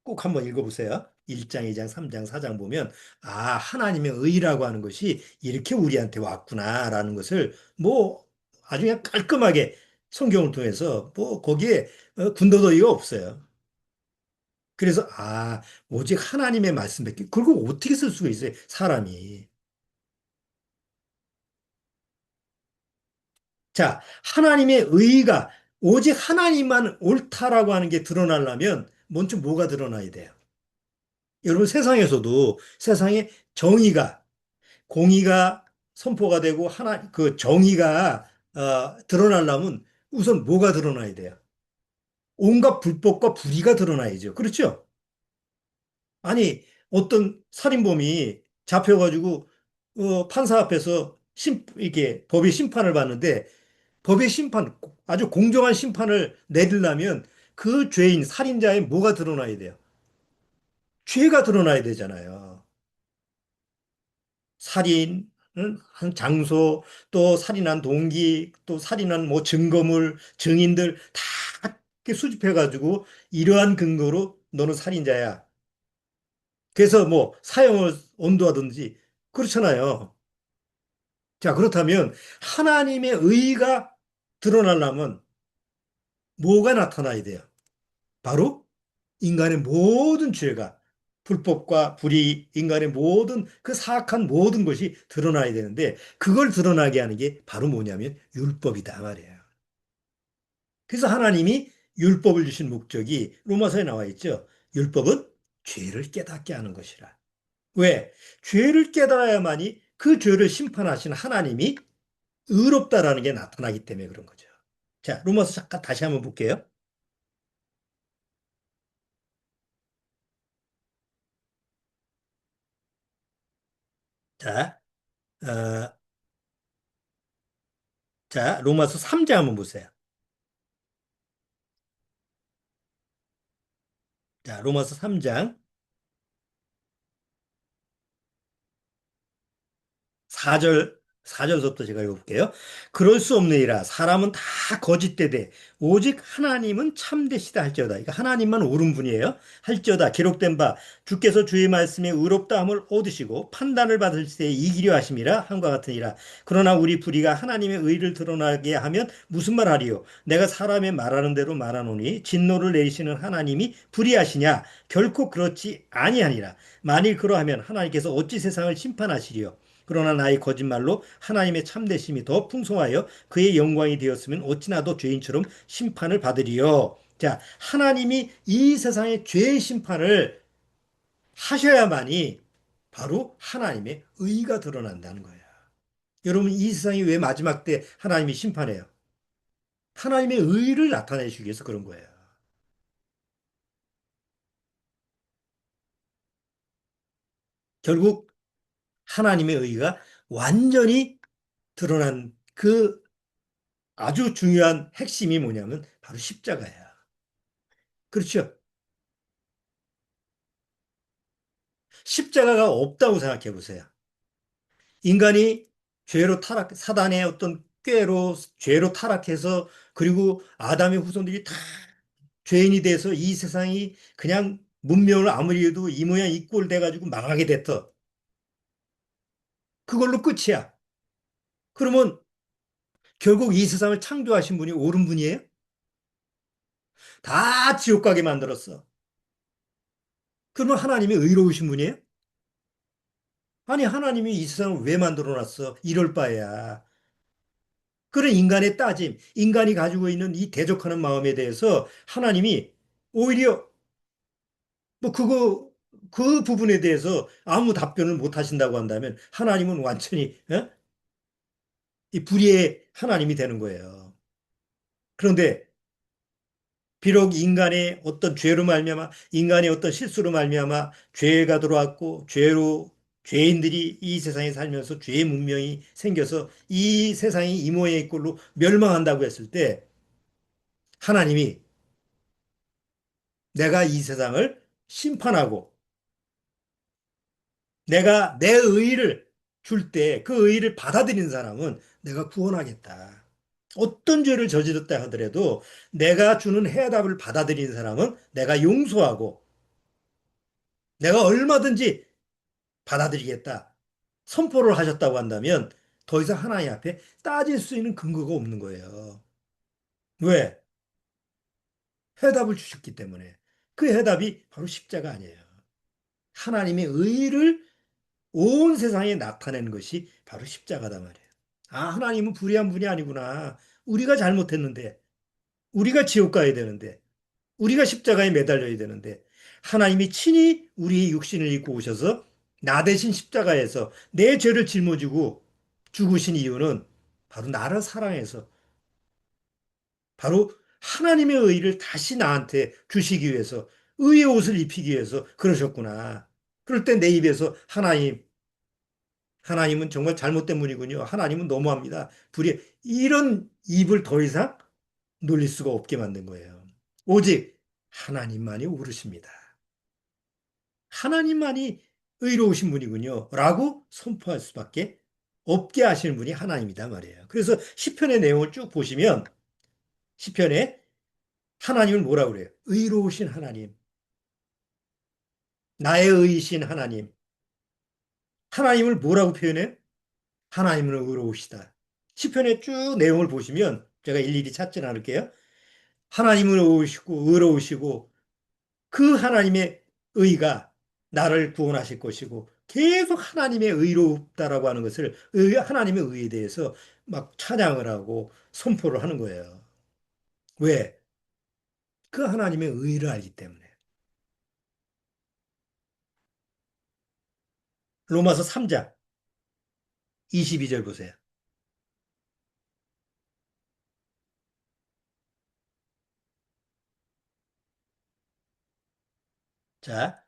Speaker 1: 꼭 한번 읽어보세요. 1장, 2장, 3장, 4장 보면, 아, 하나님의 의라고 하는 것이 이렇게 우리한테 왔구나라는 것을 뭐 아주 그냥 깔끔하게 성경을 통해서 뭐 거기에 군더더기가 없어요. 그래서, 아, 오직 하나님의 말씀밖에, 그리고 어떻게 쓸 수가 있어요, 사람이. 자, 하나님의 의가 오직 하나님만 옳다라고 하는 게 드러나려면 먼저 뭐가 드러나야 돼요? 여러분 세상에서도 세상에 정의가 공의가 선포가 되고 그 정의가 드러나려면 우선 뭐가 드러나야 돼요? 온갖 불법과 불의가 드러나야죠. 그렇죠? 아니 어떤 살인범이 잡혀가지고 판사 앞에서 이게 법의 심판을 받는데 법의 심판 아주 공정한 심판을 내리려면 그 죄인 살인자의 뭐가 드러나야 돼요? 죄가 드러나야 되잖아요. 살인은 한 장소, 또 살인한 동기, 또 살인한 뭐 증거물, 증인들 다 이렇게 수집해가지고 이러한 근거로 너는 살인자야. 그래서 뭐 사형을 언도하든지 그렇잖아요. 자, 그렇다면 하나님의 의가 드러나려면 뭐가 나타나야 돼요? 바로 인간의 모든 죄가 불법과 불의, 인간의 모든 그 사악한 모든 것이 드러나야 되는데 그걸 드러나게 하는 게 바로 뭐냐면 율법이다 말이에요. 그래서 하나님이 율법을 주신 목적이 로마서에 나와 있죠. 율법은 죄를 깨닫게 하는 것이라. 왜? 죄를 깨달아야만이 그 죄를 심판하신 하나님이 의롭다라는 게 나타나기 때문에 그런 거죠. 자, 로마서 잠깐 다시 한번 볼게요. 자, 어, 자, 로마서 3장 한번 보세요. 자, 로마서 3장 4절, 4절부터 제가 읽어볼게요. 그럴 수 없느니라. 사람은 다 거짓되되 오직 하나님은 참되시다 할지어다. 이거 하나님만 옳은 분이에요. 할지어다. 기록된 바 주께서 주의 말씀에 의롭다함을 얻으시고 판단을 받을 때 이기려 하심이라 한과 같으니라. 그러나 우리 불의가 하나님의 의를 드러나게 하면 무슨 말 하리요? 내가 사람의 말하는 대로 말하노니 진노를 내리시는 하나님이 불의하시냐? 결코 그렇지 아니하니라. 만일 그러하면 하나님께서 어찌 세상을 심판하시리요? 그러나 나의 거짓말로 하나님의 참되심이 더 풍성하여 그의 영광이 되었으면 어찌나 더 죄인처럼 심판을 받으리요. 자, 하나님이 이 세상의 죄의 심판을 하셔야만이 바로 하나님의 의가 드러난다는 거예요. 여러분, 이 세상이 왜 마지막 때 하나님이 심판해요? 하나님의 의를 나타내시기 위해서 그런 거예요. 결국 하나님의 의가 완전히 드러난 그 아주 중요한 핵심이 뭐냐면 바로 십자가야. 그렇죠. 십자가가 없다고 생각해 보세요. 인간이 죄로 타락, 사단의 어떤 꾀로 죄로 타락해서 그리고 아담의 후손들이 다 죄인이 돼서 이 세상이 그냥 문명을 아무리 해도 이 모양 이 꼴 돼가지고 망하게 됐어. 그걸로 끝이야. 그러면 결국 이 세상을 창조하신 분이 옳은 분이에요? 다 지옥 가게 만들었어. 그러면 하나님이 의로우신 분이에요? 아니, 하나님이 이 세상을 왜 만들어 놨어? 이럴 바에야. 그런 인간의 따짐, 인간이 가지고 있는 이 대적하는 마음에 대해서 하나님이 오히려 뭐 그 부분에 대해서 아무 답변을 못 하신다고 한다면 하나님은 완전히 이 불의의 하나님이 되는 거예요. 그런데 비록 인간의 어떤 죄로 말미암아 인간의 어떤 실수로 말미암아 죄가 들어왔고 죄로 죄인들이 이 세상에 살면서 죄의 문명이 생겨서 이 세상이 이 모양의 꼴로 멸망한다고 했을 때 하나님이 내가 이 세상을 심판하고 내가 내 의의를 줄 때 그 의의를 받아들인 사람은 내가 구원하겠다. 어떤 죄를 저질렀다 하더라도 내가 주는 해답을 받아들인 사람은 내가 용서하고 내가 얼마든지 받아들이겠다. 선포를 하셨다고 한다면 더 이상 하나님 앞에 따질 수 있는 근거가 없는 거예요. 왜? 해답을 주셨기 때문에. 그 해답이 바로 십자가 아니에요. 하나님의 의의를 온 세상에 나타내는 것이 바로 십자가다 말이에요. 아, 하나님은 불의한 분이 아니구나. 우리가 잘못했는데, 우리가 지옥 가야 되는데, 우리가 십자가에 매달려야 되는데, 하나님이 친히 우리의 육신을 입고 오셔서 나 대신 십자가에서 내 죄를 짊어지고 죽으신 이유는 바로 나를 사랑해서, 바로 하나님의 의를 다시 나한테 주시기 위해서, 의의 옷을 입히기 위해서 그러셨구나. 그럴 때 내 입에서 하나님은 정말 잘못된 분이군요. 하나님은 너무합니다. 이런 입을 더 이상 놀릴 수가 없게 만든 거예요. 오직 하나님만이 옳으십니다. 하나님만이 의로우신 분이군요. 라고 선포할 수밖에 없게 하시는 분이 하나님이다 말이에요. 그래서 시편의 내용을 쭉 보시면 시편에 하나님을 뭐라고 그래요? 의로우신 하나님, 나의 의이신 하나님. 하나님을 뭐라고 표현해요? 하나님은 의로우시다. 시편의 쭉 내용을 보시면 제가 일일이 찾지는 않을게요. 하나님은 의로우시고 그 하나님의 의가 나를 구원하실 것이고 계속 하나님의 의롭다라고 하는 것을 하나님의 의에 대해서 막 찬양을 하고 선포를 하는 거예요. 왜? 그 하나님의 의를 알기 때문에. 로마서 3장 22절 보세요. 자,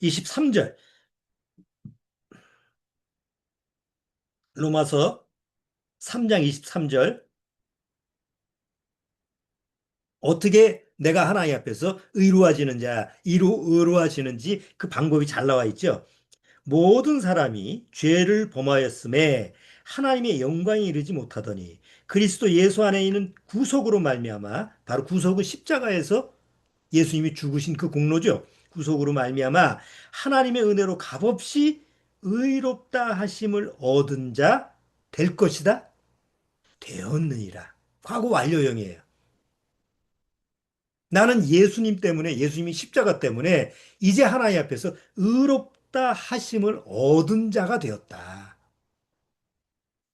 Speaker 1: 23절. 로마서 3장 23절. 어떻게 내가 하나님 앞에서 의로워지는지 그 방법이 잘 나와 있죠. 모든 사람이 죄를 범하였음에 하나님의 영광에 이르지 못하더니 그리스도 예수 안에 있는 구속으로 말미암아 바로 구속은 십자가에서 예수님이 죽으신 그 공로죠. 구속으로 말미암아 하나님의 은혜로 값없이 의롭다 하심을 얻은 자 될 것이다. 되었느니라. 과거 완료형이에요. 나는 예수님 때문에, 예수님이 십자가 때문에 이제 하나님 앞에서 의롭다 하심을 얻은 자가 되었다.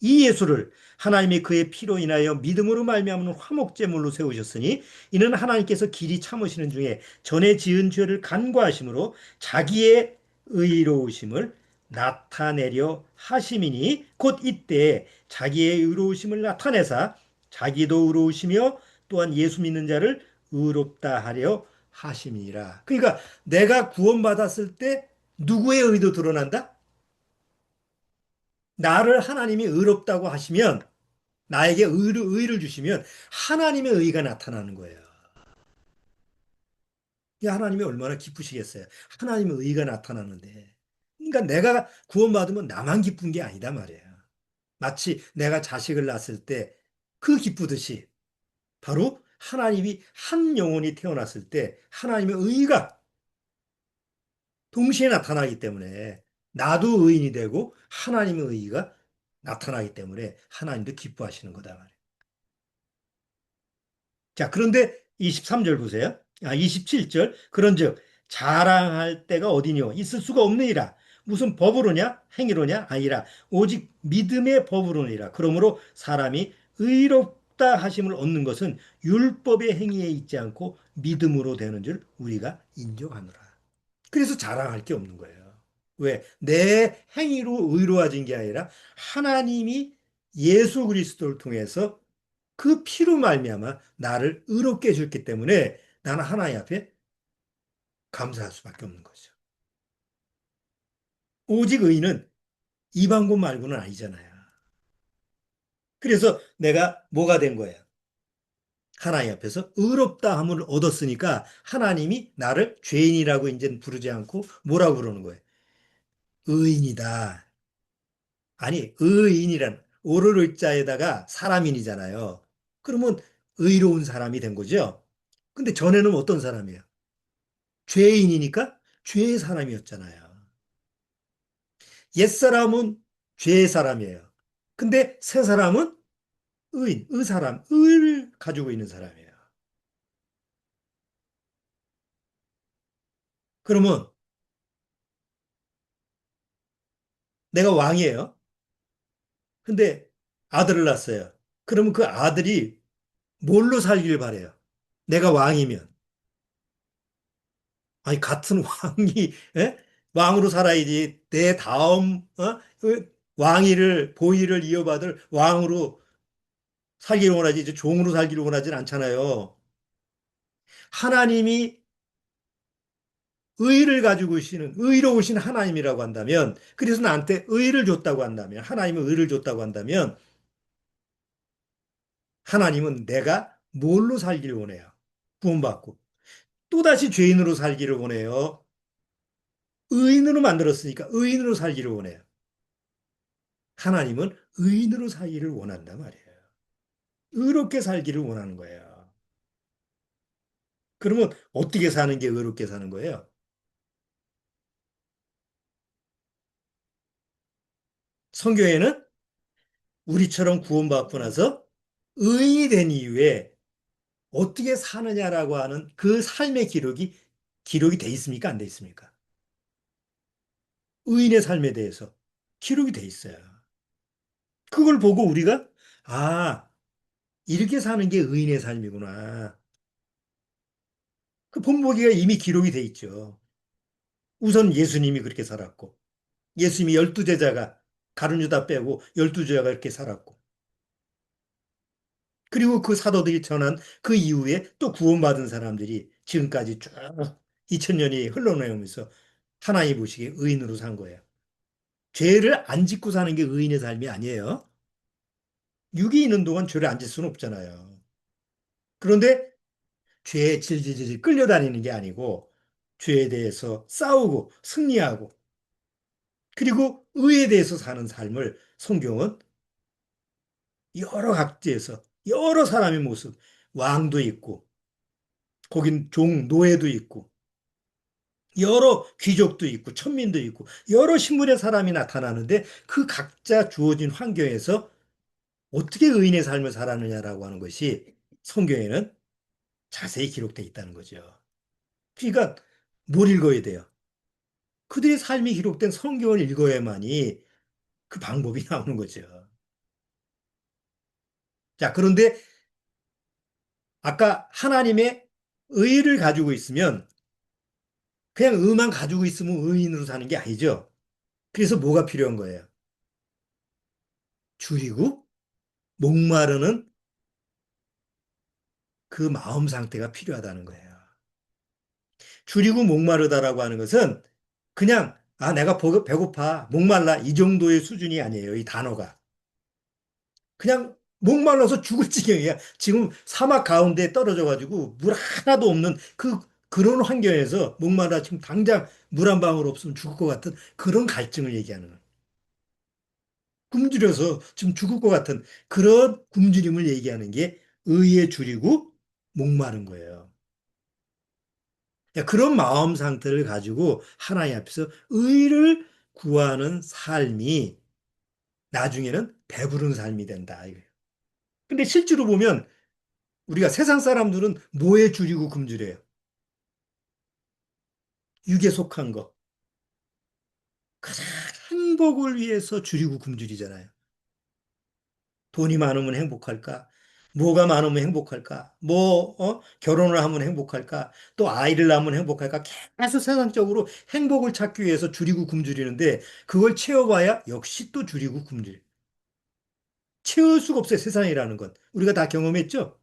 Speaker 1: 이 예수를 하나님이 그의 피로 인하여 믿음으로 말미암는 화목제물로 세우셨으니 이는 하나님께서 길이 참으시는 중에 전에 지은 죄를 간과하심으로 자기의 의로우심을 나타내려 하심이니 곧 이때 자기의 의로우심을 나타내사 자기도 의로우시며 또한 예수 믿는 자를 의롭다 하려 하심이니라. 그러니까 내가 구원받았을 때 누구의 의도 드러난다? 나를 하나님이 의롭다고 하시면 나에게 의를 주시면 하나님의 의가 나타나는 거예요. 하나님이 얼마나 기쁘시겠어요. 하나님의 의가 나타나는데. 그러니까 내가 구원받으면 나만 기쁜 게 아니다 말이에요. 마치 내가 자식을 낳았을 때 그 기쁘듯이 바로 하나님이 한 영혼이 태어났을 때 하나님의 의가 동시에 나타나기 때문에 나도 의인이 되고 하나님의 의가 나타나기 때문에 하나님도 기뻐하시는 거다 말이에요. 자, 그런데 23절 보세요. 27절. 그런즉 자랑할 때가 어디뇨? 있을 수가 없느니라. 무슨 법으로냐? 행위로냐? 아니라 오직 믿음의 법으로니라. 그러므로 사람이 의롭다 하심을 얻는 것은 율법의 행위에 있지 않고 믿음으로 되는 줄 우리가 인정하노라. 그래서 자랑할 게 없는 거예요. 왜? 내 행위로 의로워진 게 아니라 하나님이 예수 그리스도를 통해서 그 피로 말미암아 나를 의롭게 해줬기 때문에 나는 하나님 앞에 감사할 수밖에 없는 거죠. 오직 의인은 이 방법 말고는 아니잖아요. 그래서 내가 뭐가 된 거예요? 하나님 앞에서 의롭다 함을 얻었으니까 하나님이 나를 죄인이라고 이제 부르지 않고 뭐라고 부르는 거예요? 의인이다. 아니, 의인이란 오를 의자에다가 사람인이잖아요. 그러면 의로운 사람이 된 거죠. 근데 전에는 어떤 사람이에요? 죄인이니까 죄의 사람이었잖아요. 옛사람은 죄의 사람이에요. 근데 새 사람은 의인, 의사람, 의를 가지고 있는 사람이에요. 그러면 내가 왕이에요. 근데 아들을 낳았어요. 그러면 그 아들이 뭘로 살기를 바래요? 내가 왕이면. 아니, 같은 왕이, 예? 왕으로 살아야지. 내 다음, 그 왕위를, 보위를 이어받을 왕으로 살기를 원하지, 이제 종으로 살기를 원하진 않잖아요. 하나님이 의를 가지고 계시는 의로우신 하나님이라고 한다면, 그래서 나한테 의를 줬다고 한다면, 하나님은 의를 줬다고 한다면, 하나님은 내가 뭘로 살기를 원해요? 구원받고. 또다시 죄인으로 살기를 원해요. 의인으로 만들었으니까 의인으로 살기를 원해요. 하나님은 의인으로 살기를 원한단 말이에요. 의롭게 살기를 원하는 거예요. 그러면 어떻게 사는 게 의롭게 사는 거예요? 성경에는 우리처럼 구원받고 나서 의인이 된 이후에 어떻게 사느냐라고 하는 그 삶의 기록이 돼 있습니까? 안 돼 있습니까? 의인의 삶에 대해서 기록이 돼 있어요. 그걸 보고 우리가 아, 이렇게 사는 게 의인의 삶이구나. 그 본보기가 이미 기록이 돼 있죠. 우선 예수님이 그렇게 살았고 예수님이 열두 제자가 가룟 유다 빼고 열두 제자가 이렇게 살았고 그리고 그 사도들이 전한 그 이후에 또 구원받은 사람들이 지금까지 쭉 2000년이 흘러내오면서 하나님 보시기에 의인으로 산 거예요. 죄를 안 짓고 사는 게 의인의 삶이 아니에요. 육이 있는 동안 죄를 안 짓을 수는 없잖아요. 그런데 죄에 질질질 끌려다니는 게 아니고 죄에 대해서 싸우고 승리하고 그리고 의에 대해서 사는 삶을 성경은 여러 각지에서 여러 사람의 모습, 왕도 있고 거긴 노예도 있고 여러 귀족도 있고 천민도 있고 여러 신분의 사람이 나타나는데 그 각자 주어진 환경에서 어떻게 의인의 삶을 살았느냐라고 하는 것이 성경에는 자세히 기록되어 있다는 거죠. 그러니까 뭘 읽어야 돼요? 그들의 삶이 기록된 성경을 읽어야만이 그 방법이 나오는 거죠. 자, 그런데 아까 하나님의 의를 가지고 있으면 그냥 의만 가지고 있으면 의인으로 사는 게 아니죠. 그래서 뭐가 필요한 거예요? 줄이고 목마르는 그 마음 상태가 필요하다는 거예요. 줄이고 목마르다라고 하는 것은 그냥 내가 배고파, 목말라 이 정도의 수준이 아니에요. 이 단어가. 그냥 목말라서 죽을 지경이야. 지금 사막 가운데 떨어져 가지고 물 하나도 없는 그 그런 환경에서 목마르다 지금 당장 물 한 방울 없으면 죽을 것 같은 그런 갈증을 얘기하는 거예요. 굶주려서 지금 죽을 것 같은 그런 굶주림을 얘기하는 게 의에 줄이고 목마른 거예요. 그런 마음 상태를 가지고 하나님 앞에서 의를 구하는 삶이 나중에는 배부른 삶이 된다. 이거예요. 근데 실제로 보면 우리가 세상 사람들은 뭐에 줄이고 굶주려요? 육에 속한 거. 가장 행복을 위해서 줄이고 굶주리잖아요. 돈이 많으면 행복할까? 뭐가 많으면 행복할까? 결혼을 하면 행복할까? 또 아이를 낳으면 행복할까? 계속 세상적으로 행복을 찾기 위해서 줄이고 굶주리는데 그걸 채워봐야 역시 또 줄이고 굶주려. 채울 수가 없어요, 세상이라는 건. 우리가 다 경험했죠?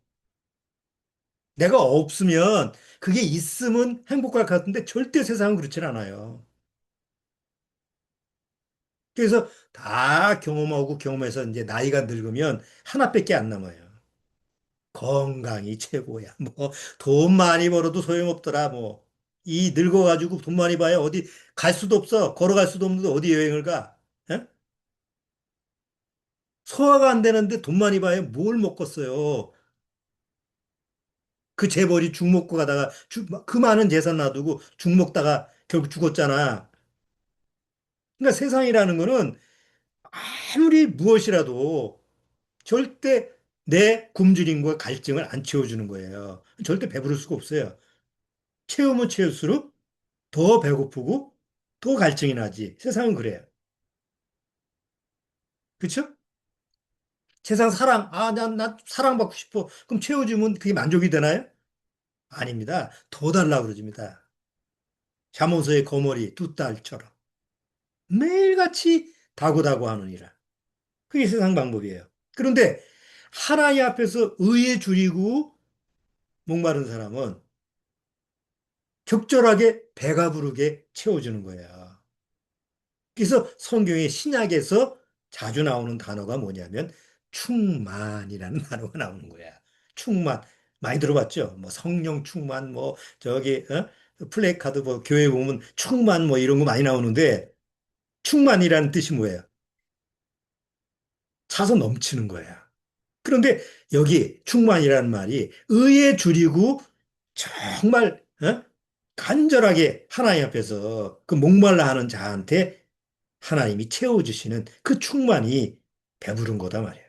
Speaker 1: 내가 없으면 그게 있으면 행복할 것 같은데 절대 세상은 그렇진 않아요. 그래서 다 경험하고 경험해서 이제 나이가 늙으면 하나밖에 안 남아요. 건강이 최고야. 돈 많이 벌어도 소용없더라. 이 늙어가지고 돈 많이 봐야 어디 갈 수도 없어. 걸어갈 수도 없는데 어디 여행을 가? 에? 소화가 안 되는데 돈 많이 봐야 뭘 먹겠어요. 그 재벌이 죽 먹고 가다가 그 많은 재산 놔두고 죽 먹다가 결국 죽었잖아. 그러니까 세상이라는 거는 아무리 무엇이라도 절대 내 굶주림과 갈증을 안 채워주는 거예요. 절대 배부를 수가 없어요. 채우면 채울수록 더 배고프고 더 갈증이 나지. 세상은 그래요. 그렇죠? 세상 사랑, 난 사랑받고 싶어. 그럼 채워주면 그게 만족이 되나요? 아닙니다. 더 달라고 그러집니다. 잠옷의 거머리 두 딸처럼 매일같이 다고다고 하느니라. 그게 세상 방법이에요. 그런데 하나님 앞에서 의에 줄이고 목마른 사람은 적절하게 배가 부르게 채워주는 거예요. 그래서 성경의 신약에서 자주 나오는 단어가 뭐냐면 충만이라는 단어가 나오는 거야. 충만. 많이 들어봤죠? 성령 충만, 플래카드 교회 보면 충만 이런 거 많이 나오는데 충만이라는 뜻이 뭐예요? 차서 넘치는 거야. 그런데 여기 충만이라는 말이 의에 줄이고 정말 간절하게 하나님 앞에서 그 목말라 하는 자한테 하나님이 채워주시는 그 충만이 배부른 거다 말이에요.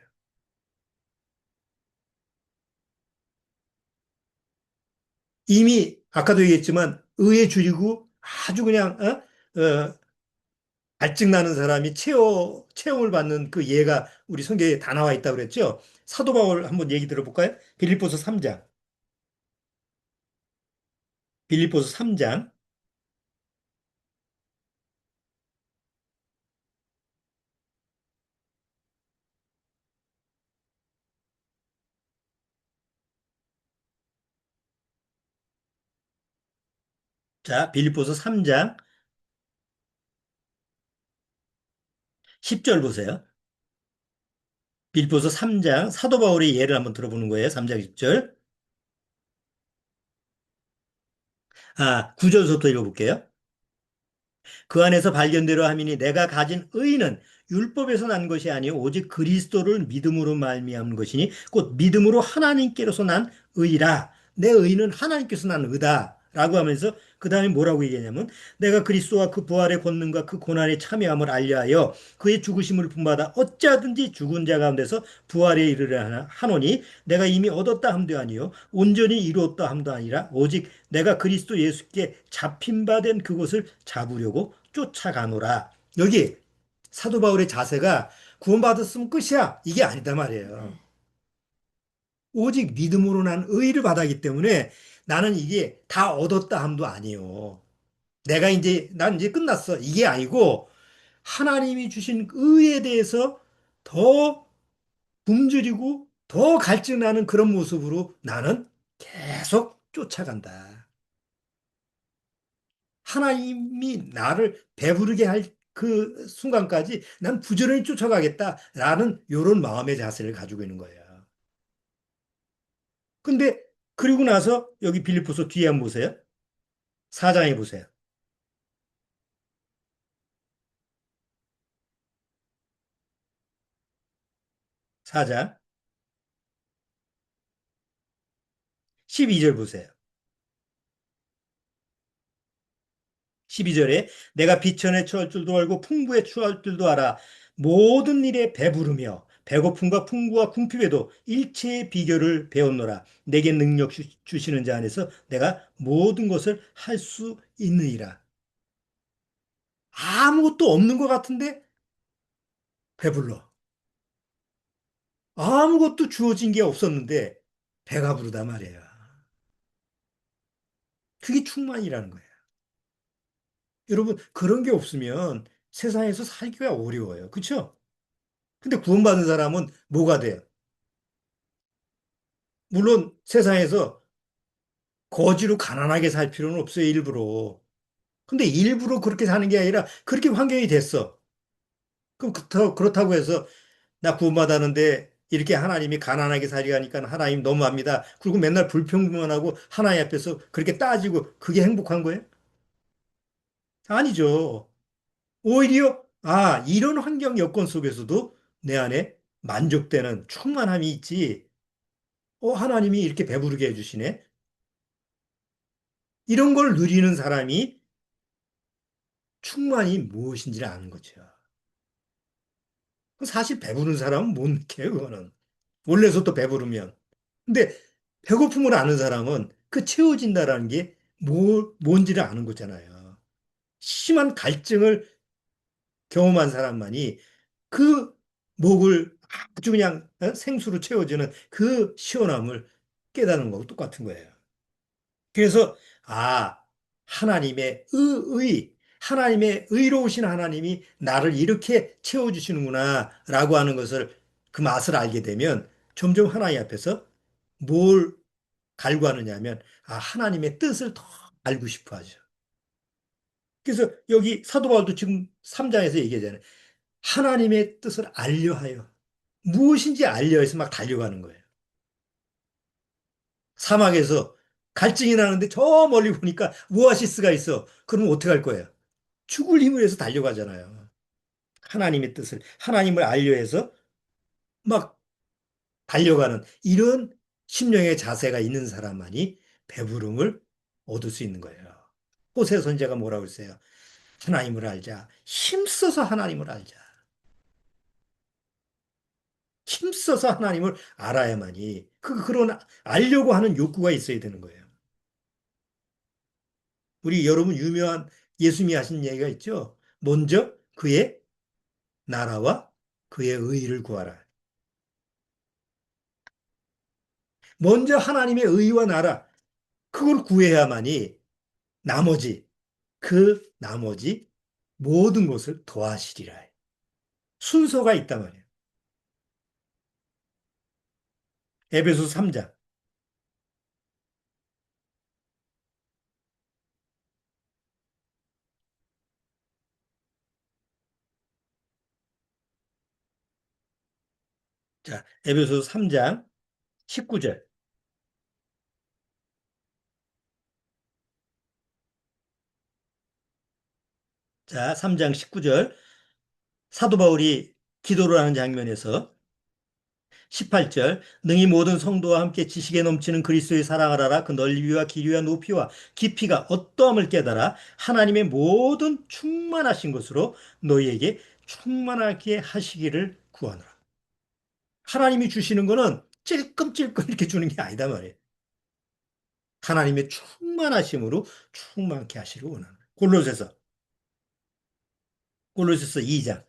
Speaker 1: 이미 아까도 얘기했지만 의에 줄이고 아주 그냥 알증나는 사람이 채움을 받는 그 예가 우리 성경에 다 나와 있다고 그랬죠. 사도 바울 한번 얘기 들어볼까요? 빌립보서 3장. 빌립보서 3장. 자, 빌립보서 3장 10절 보세요. 빌립보서 3장 사도 바울의 예를 한번 들어보는 거예요. 3장 10절. 9절부터 읽어볼게요. 그 안에서 발견되려 함이니 내가 가진 의는 율법에서 난 것이 아니요 오직 그리스도를 믿음으로 말미암은 것이니 곧 믿음으로 하나님께로서 난 의라. 내 의는 하나님께서 난 의다. 라고 하면서 그 다음에 뭐라고 얘기하냐면 내가 그리스도와 그 부활의 권능과 그 고난에 참여함을 알려하여 그의 죽으심을 본받아 어찌하든지 죽은 자 가운데서 부활에 이르려 하노니 내가 이미 얻었다 함도 아니요 온전히 이루었다 함도 아니라 오직 내가 그리스도 예수께 잡힌 바 된 그것을 잡으려고 쫓아가노라. 여기 사도 바울의 자세가 구원받았으면 끝이야. 이게 아니다 말이에요. 오직 믿음으로 난 의를 받았기 때문에 나는 이게 다 얻었다 함도 아니에요. 난 이제 끝났어. 이게 아니고 하나님이 주신 의에 대해서 더 굶주리고 더 갈증나는 그런 모습으로 나는 계속 쫓아간다. 하나님이 나를 배부르게 할 그 순간까지 난 부지런히 쫓아가겠다라는 이런 마음의 자세를 가지고 있는 거예요. 근데 그리고 나서 여기 빌립보서 뒤에 한번 보세요. 4장 해보세요. 4장 12절 보세요. 12절에 내가 비천에 처할 줄도 알고 풍부에 처할 줄도 알아. 모든 일에 배부르며 배고픔과 풍부와 궁핍에도 일체의 비결을 배웠노라. 내게 능력 주시는 자 안에서 내가 모든 것을 할 수 있느니라. 아무것도 없는 것 같은데 배불러. 아무것도 주어진 게 없었는데 배가 부르다 말이에요. 그게 충만이라는 거예요. 여러분, 그런 게 없으면 세상에서 살기가 어려워요. 그렇죠? 근데 구원받은 사람은 뭐가 돼요? 물론 세상에서 거지로 가난하게 살 필요는 없어요, 일부러. 근데 일부러 그렇게 사는 게 아니라 그렇게 환경이 됐어. 그럼 그렇다고 해서 나 구원받았는데 이렇게 하나님이 가난하게 살이가니까 하나님 너무합니다. 그리고 맨날 불평불만하고 하나님 앞에서 그렇게 따지고 그게 행복한 거예요? 아니죠. 오히려 이런 환경 여건 속에서도 내 안에 만족되는 충만함이 있지. 하나님이 이렇게 배부르게 해주시네. 이런 걸 누리는 사람이 충만이 무엇인지를 아는 거죠. 사실 배부른 사람은 못 느껴요, 그거는. 원래서부터 배부르면. 근데 배고픔을 아는 사람은 그 채워진다라는 게 뭔지를 아는 거잖아요. 심한 갈증을 경험한 사람만이 그 목을 아주 그냥 생수로 채워주는 그 시원함을 깨닫는 거하고 똑같은 거예요. 그래서 하나님의 하나님의 의로우신 하나님이 나를 이렇게 채워주시는구나라고 하는 것을 그 맛을 알게 되면 점점 하나님 앞에서 뭘 갈구하느냐 하면 하나님의 뜻을 더 알고 싶어 하죠. 그래서 여기 사도 바울도 지금 3장에서 얘기하잖아요. 하나님의 뜻을 알려하여 무엇인지 알려해서 막 달려가는 거예요. 사막에서 갈증이 나는데 저 멀리 보니까 오아시스가 있어. 그러면 어떻게 할 거예요? 죽을 힘을 해서 달려가잖아요. 하나님의 뜻을, 하나님을 알려해서 막 달려가는 이런 심령의 자세가 있는 사람만이 배부름을 얻을 수 있는 거예요. 호세 선지자가 뭐라고 했어요? 하나님을 알자. 힘써서 하나님을 알자. 힘써서 하나님을 알아야만이 그런 알려고 하는 욕구가 있어야 되는 거예요. 우리 여러분 유명한 예수님이 하신 얘기가 있죠. 먼저 그의 나라와 그의 의의를 구하라. 먼저 하나님의 의와 나라, 그걸 구해야만이 나머지 모든 것을 더하시리라. 순서가 있단 말이에요. 에베소 3장. 자, 에베소 3장 19절. 자, 3장 19절. 사도 바울이 기도를 하는 장면에서 18절 능히 모든 성도와 함께 지식에 넘치는 그리스도의 사랑을 알아 그 넓이와 길이와 높이와 깊이가 어떠함을 깨달아 하나님의 모든 충만하신 것으로 너희에게 충만하게 하시기를 구하노라. 하나님이 주시는 거는 찔끔찔끔 이렇게 주는 게 아니다 말이에요. 하나님의 충만하심으로 충만케 하시를 원하는 거예요. 골로새서 2장.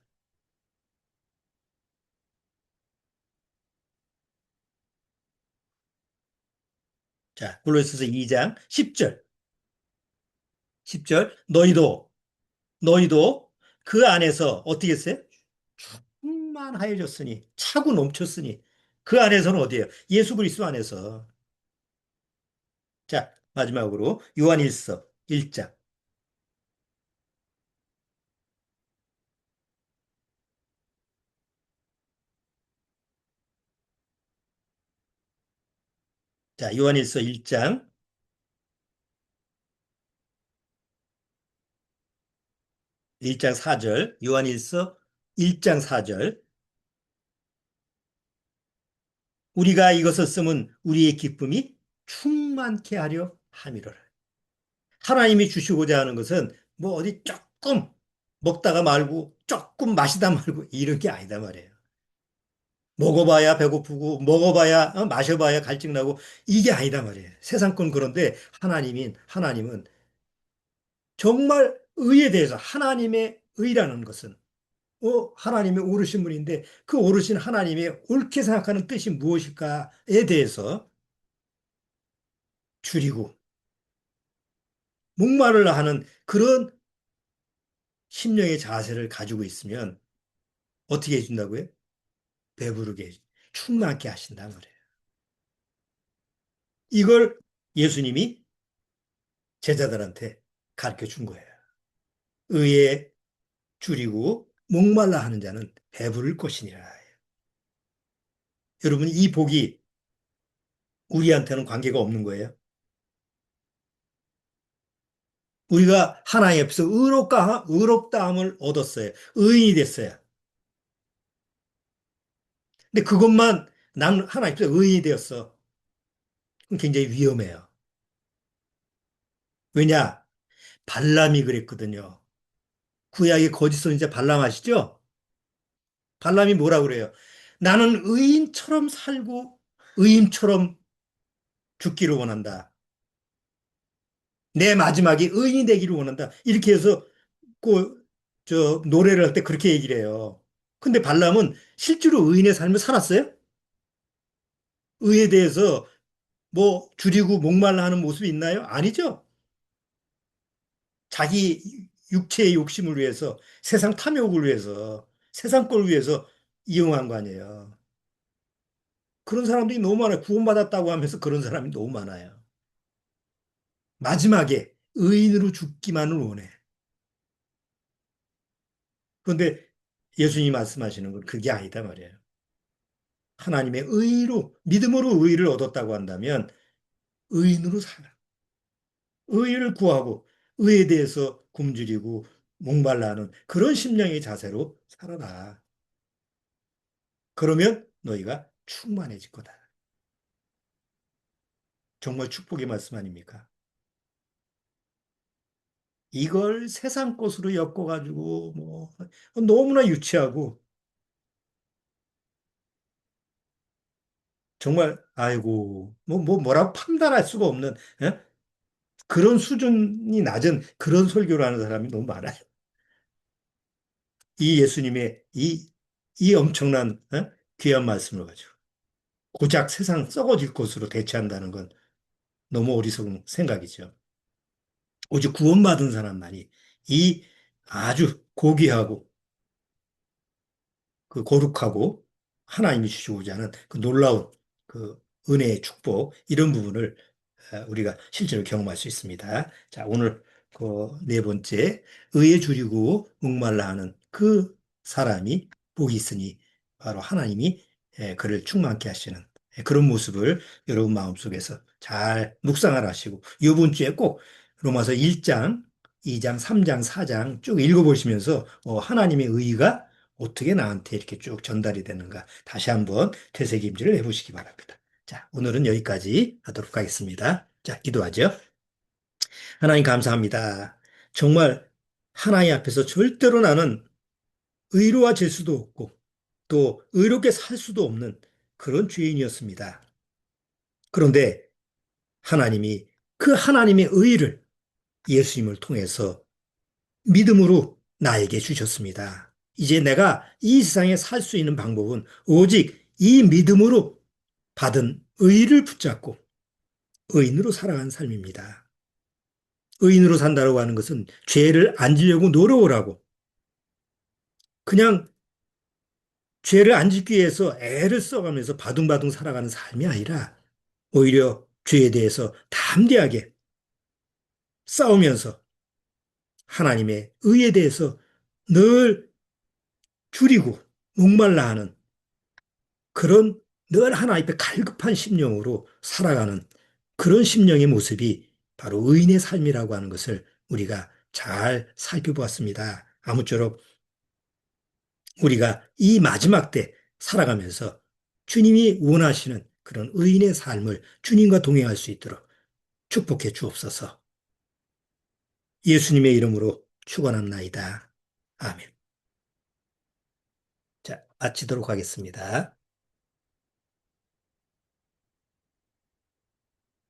Speaker 1: 자, 골로새서 2장 10절. 10절 너희도 그 안에서 어떻게 했어요? 충만하여졌으니 차고 넘쳤으니 그 안에서는 어디예요? 예수 그리스도 안에서. 자, 마지막으로 요한일서 1장. 자, 요한일서 1장 1장 4절, 요한일서 1장 4절. 우리가 이것을 쓰면 우리의 기쁨이 충만케 하려 함이로라. 하나님이 주시고자 하는 것은 뭐 어디 조금 먹다가 말고 조금 마시다 말고 이런 게 아니다 말이에요. 먹어봐야 배고프고 먹어봐야 마셔봐야 갈증나고 이게 아니다 말이에요. 세상 건 그런데 하나님은 정말 의에 대해서 하나님의 의라는 것은 하나님의 오르신 분인데 그 오르신 하나님의 옳게 생각하는 뜻이 무엇일까에 대해서 줄이고 목말라 하는 그런 심령의 자세를 가지고 있으면 어떻게 해준다고요? 배부르게 충만하게 하신단 말이에요. 이걸 예수님이 제자들한테 가르쳐 준 거예요. 의에 줄이고 목말라 하는 자는 배부를 것이니라. 여러분 이 복이 우리한테는 관계가 없는 거예요. 우리가 하나님 앞에서 의롭다함을 얻었어요. 의인이 됐어요. 근데 그것만 난 하나님 앞에서 의인이 되었어. 그럼 굉장히 위험해요. 왜냐? 발람이 그랬거든요. 구약의 거짓 선지자 발람 아시죠? 발람이 뭐라 그래요? 나는 의인처럼 살고 의인처럼 죽기를 원한다. 내 마지막이 의인이 되기를 원한다. 이렇게 해서 저 노래를 할 때 그렇게 얘기를 해요. 근데 발람은 실제로 의인의 삶을 살았어요? 의에 대해서 뭐 줄이고 목말라 하는 모습이 있나요? 아니죠. 자기 육체의 욕심을 위해서 세상 탐욕을 위해서 세상 걸 위해서 이용한 거 아니에요. 그런 사람들이 너무 많아요. 구원받았다고 하면서 그런 사람이 너무 많아요. 마지막에 의인으로 죽기만을 원해. 그런데 예수님이 말씀하시는 건 그게 아니다 말이에요. 하나님의 믿음으로 의를 얻었다고 한다면 의인으로 살아. 의를 구하고 의에 대해서 굶주리고 목말라 하는 그런 심령의 자세로 살아라. 그러면 너희가 충만해질 거다. 정말 축복의 말씀 아닙니까? 이걸 세상 것으로 엮어가지고 뭐 너무나 유치하고 정말 아이고 뭐라고 판단할 수가 없는 예? 그런 수준이 낮은 그런 설교를 하는 사람이 너무 많아요. 이 예수님의 이 엄청난 귀한 말씀을 가지고 고작 세상 썩어질 것으로 대체한다는 건 너무 어리석은 생각이죠. 오직 구원받은 사람만이 이 아주 고귀하고 그 거룩하고 하나님이 주시고자 하는 그 놀라운 그 은혜의 축복 이런 부분을 우리가 실제로 경험할 수 있습니다. 자, 오늘 그 네 번째 의에 줄이고 목말라 하는 그 사람이 복이 있으니 바로 하나님이 그를 충만케 하시는 그런 모습을 여러분 마음속에서 잘 묵상을 하시고 이번 주에 꼭 로마서 1장, 2장, 3장, 4장 쭉 읽어보시면서 하나님의 의가 어떻게 나한테 이렇게 쭉 전달이 되는가 다시 한번 되새김질을 해보시기 바랍니다. 자, 오늘은 여기까지 하도록 하겠습니다. 자, 기도하죠. 하나님 감사합니다. 정말 하나님 앞에서 절대로 나는 의로워질 수도 없고 또 의롭게 살 수도 없는 그런 죄인이었습니다. 그런데 하나님이 그 하나님의 의를 예수님을 통해서 믿음으로 나에게 주셨습니다. 이제 내가 이 세상에 살 수 있는 방법은 오직 이 믿음으로 받은 의를 붙잡고 의인으로 살아가는 삶입니다. 의인으로 산다고 하는 것은 죄를 안 지려고 노력을 하고 그냥 죄를 안 짓기 위해서 애를 써가면서 바둥바둥 살아가는 삶이 아니라 오히려 죄에 대해서 담대하게 싸우면서 하나님의 의에 대해서 늘 줄이고 목말라 하는 그런 늘 하나님 앞에 갈급한 심령으로 살아가는 그런 심령의 모습이 바로 의인의 삶이라고 하는 것을 우리가 잘 살펴보았습니다. 아무쪼록 우리가 이 마지막 때 살아가면서 주님이 원하시는 그런 의인의 삶을 주님과 동행할 수 있도록 축복해 주옵소서. 예수님의 이름으로 축원합나이다. 아멘. 자, 마치도록 하겠습니다.